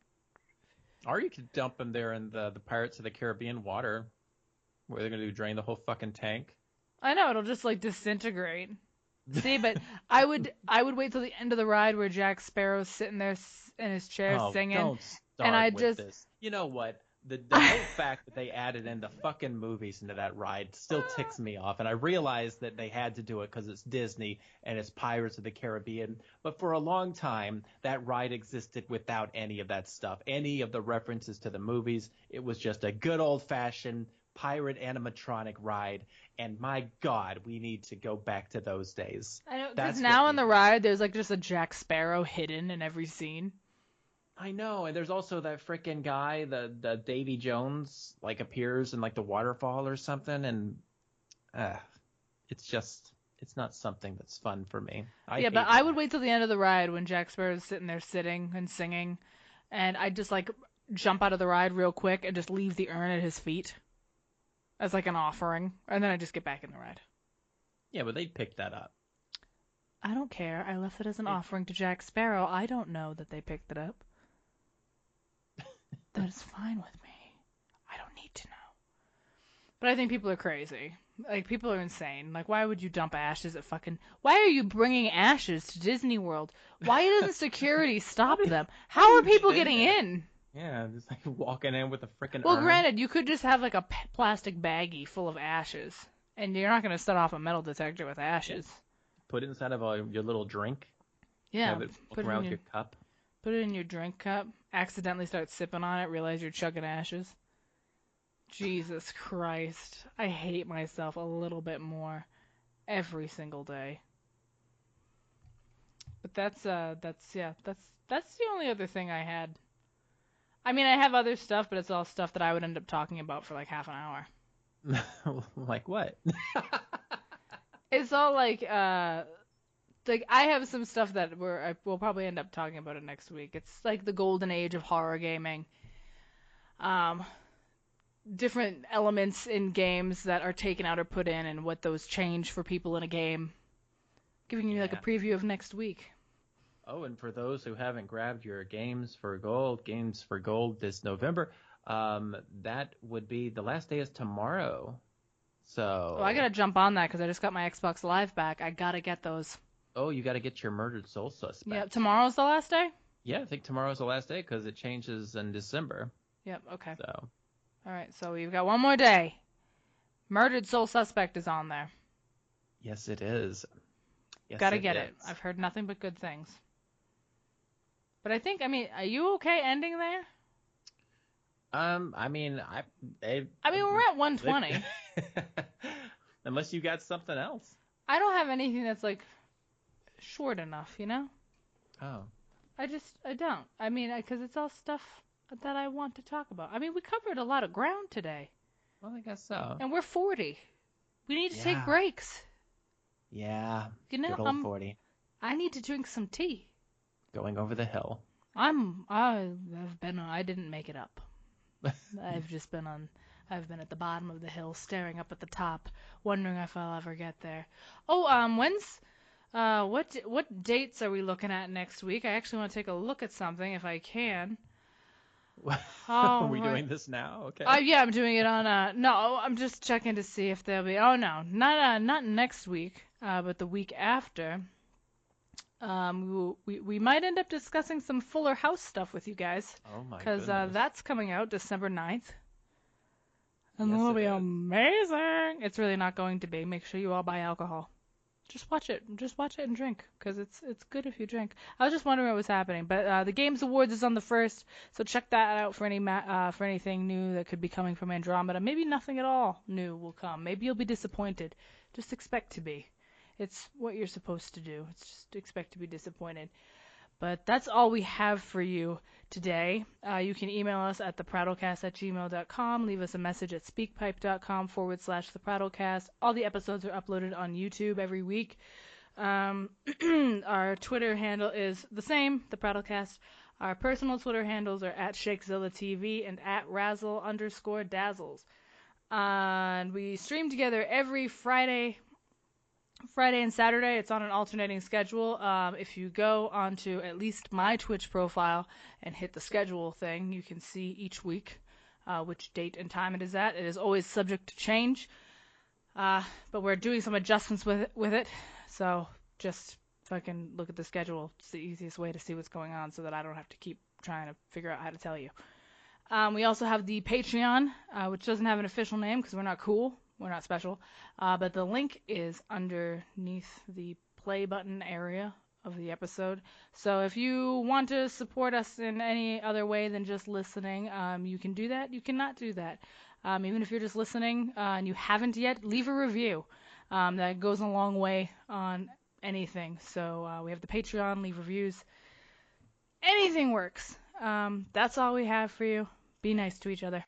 Or you could dump them there in the Pirates of the Caribbean water. What are they going to do, drain the whole fucking tank? I know, it'll just, like, disintegrate. See, but I would wait till the end of the ride where Jack Sparrow's sitting there in his chair singing. Don't start with this. You know what? The whole fact that they added in the fucking movies into that ride still ticks me off. And I realize that they had to do it because it's Disney and it's Pirates of the Caribbean. But for a long time, that ride existed without any of that stuff. Any of the references to the movies. It was just a good old-fashioned pirate animatronic ride. And my God, we need to go back to those days. I know, because now on the ride, there's like just a Jack Sparrow hidden in every scene. I know, and there's also that frickin' guy, the Davy Jones, like, appears in, like, the waterfall or something, and it's not something that's fun for me. But I would wait till the end of the ride when Jack Sparrow's sitting there sitting and singing, and I'd just, like, jump out of the ride real quick and just leave the urn at his feet as, like, an offering, and then I'd just get back in the ride. Yeah, but they'd pick that up. I don't care. I left it as an offering to Jack Sparrow. I don't know that they picked it up. That is fine with me. I don't need to know. But I think people are crazy. Like, people are insane. Like, why would you dump ashes at fucking... Why are you bringing ashes to Disney World? Why doesn't security stop them? How are people getting in? Yeah, just like walking in with a frickin' Well, urn. granted, you could just have like a plastic baggie full of ashes. And you're not going to set off a metal detector with ashes. Put it inside of your little drink. Yeah. Have it walk around with your cup. Put it in your drink cup. Accidentally start sipping on it. Realize you're chugging ashes. Jesus Christ. I hate myself a little bit more every single day. But that's the only other thing I had. I mean, I have other stuff, but it's all stuff that I would end up talking about for like half an hour. Like what? It's all like I have some stuff that we'll probably end up talking about it next week. It's like the golden age of horror gaming. Different elements in games that are taken out or put in, and what those change for people in a game. Giving you like a Yeah. preview of next week. Oh, and for those who haven't grabbed your Games for Gold this November, that would be the last day is tomorrow. So. Oh, I gotta jump on that because I just got my Xbox Live back. I gotta get those. Oh, you got to get your Murdered Soul Suspect. Yeah, tomorrow's the last day? Yeah, I think tomorrow's the last day because it changes in December. Yep, okay. So. All right, so we've got one more day. Murdered Soul Suspect is on there. Yes, it is. Yes, Gotta get it. I've heard nothing but good things. But I think, are you okay ending there? I mean, we're at 120. Unless you got something else. I don't have anything that's like short enough, you know? Oh. I don't. Because it's all stuff that I want to talk about. We covered a lot of ground today. Well, I guess so. And we're 40. We need to take breaks. Yeah. You know, good old 40. I need to drink some tea. Going over the hill. I didn't make it up. I've been at the bottom of the hill, staring up at the top, wondering if I'll ever get there. Oh, what dates are we looking at next week? I actually want to take a look at something if I can. Are we doing this now? Okay. Yeah, I'm doing it on. No, I'm just checking to see if there'll be. Oh no, not next week, but the week after. We might end up discussing some Fuller House stuff with you guys. Oh my goodness. Because that's coming out December 9th. And yes, it'll be amazing. It's really not going to be. Make sure you all buy alcohol. Just watch it. Just watch it and drink, because it's good if you drink. I was just wondering what was happening, but the Games Awards is on the 1st, so check that out for anything new that could be coming from Andromeda. Maybe nothing at all new will come. Maybe you'll be disappointed. Just expect to be. It's what you're supposed to do. It's just expect to be disappointed. But that's all we have for you today. You can email us at theprattlecast@gmail.com. Leave us a message at speakpipe.com/theprattlecast. All the episodes are uploaded on YouTube every week. Our Twitter handle is the same, the Prattlecast. Our personal Twitter handles are at ShakeZillaTV and at Razzle_Dazzles. And we stream together every Friday and Saturday. It's on an alternating schedule. If you go onto at least my Twitch profile and hit the schedule thing, you can see each week which date and time it is at. It is always subject to change, but we're doing some adjustments with it. So just fucking look at the schedule. It's the easiest way to see what's going on, so that I don't have to keep trying to figure out how to tell you. We also have the Patreon, which doesn't have an official name because we're not cool. We're not special, but the link is underneath the play button area of the episode. So if you want to support us in any other way than just listening, you can do that. You cannot do that. Even if you're just listening and you haven't yet, leave a review. That goes a long way on anything. So we have the Patreon, leave reviews. Anything works. That's all we have for you. Be nice to each other.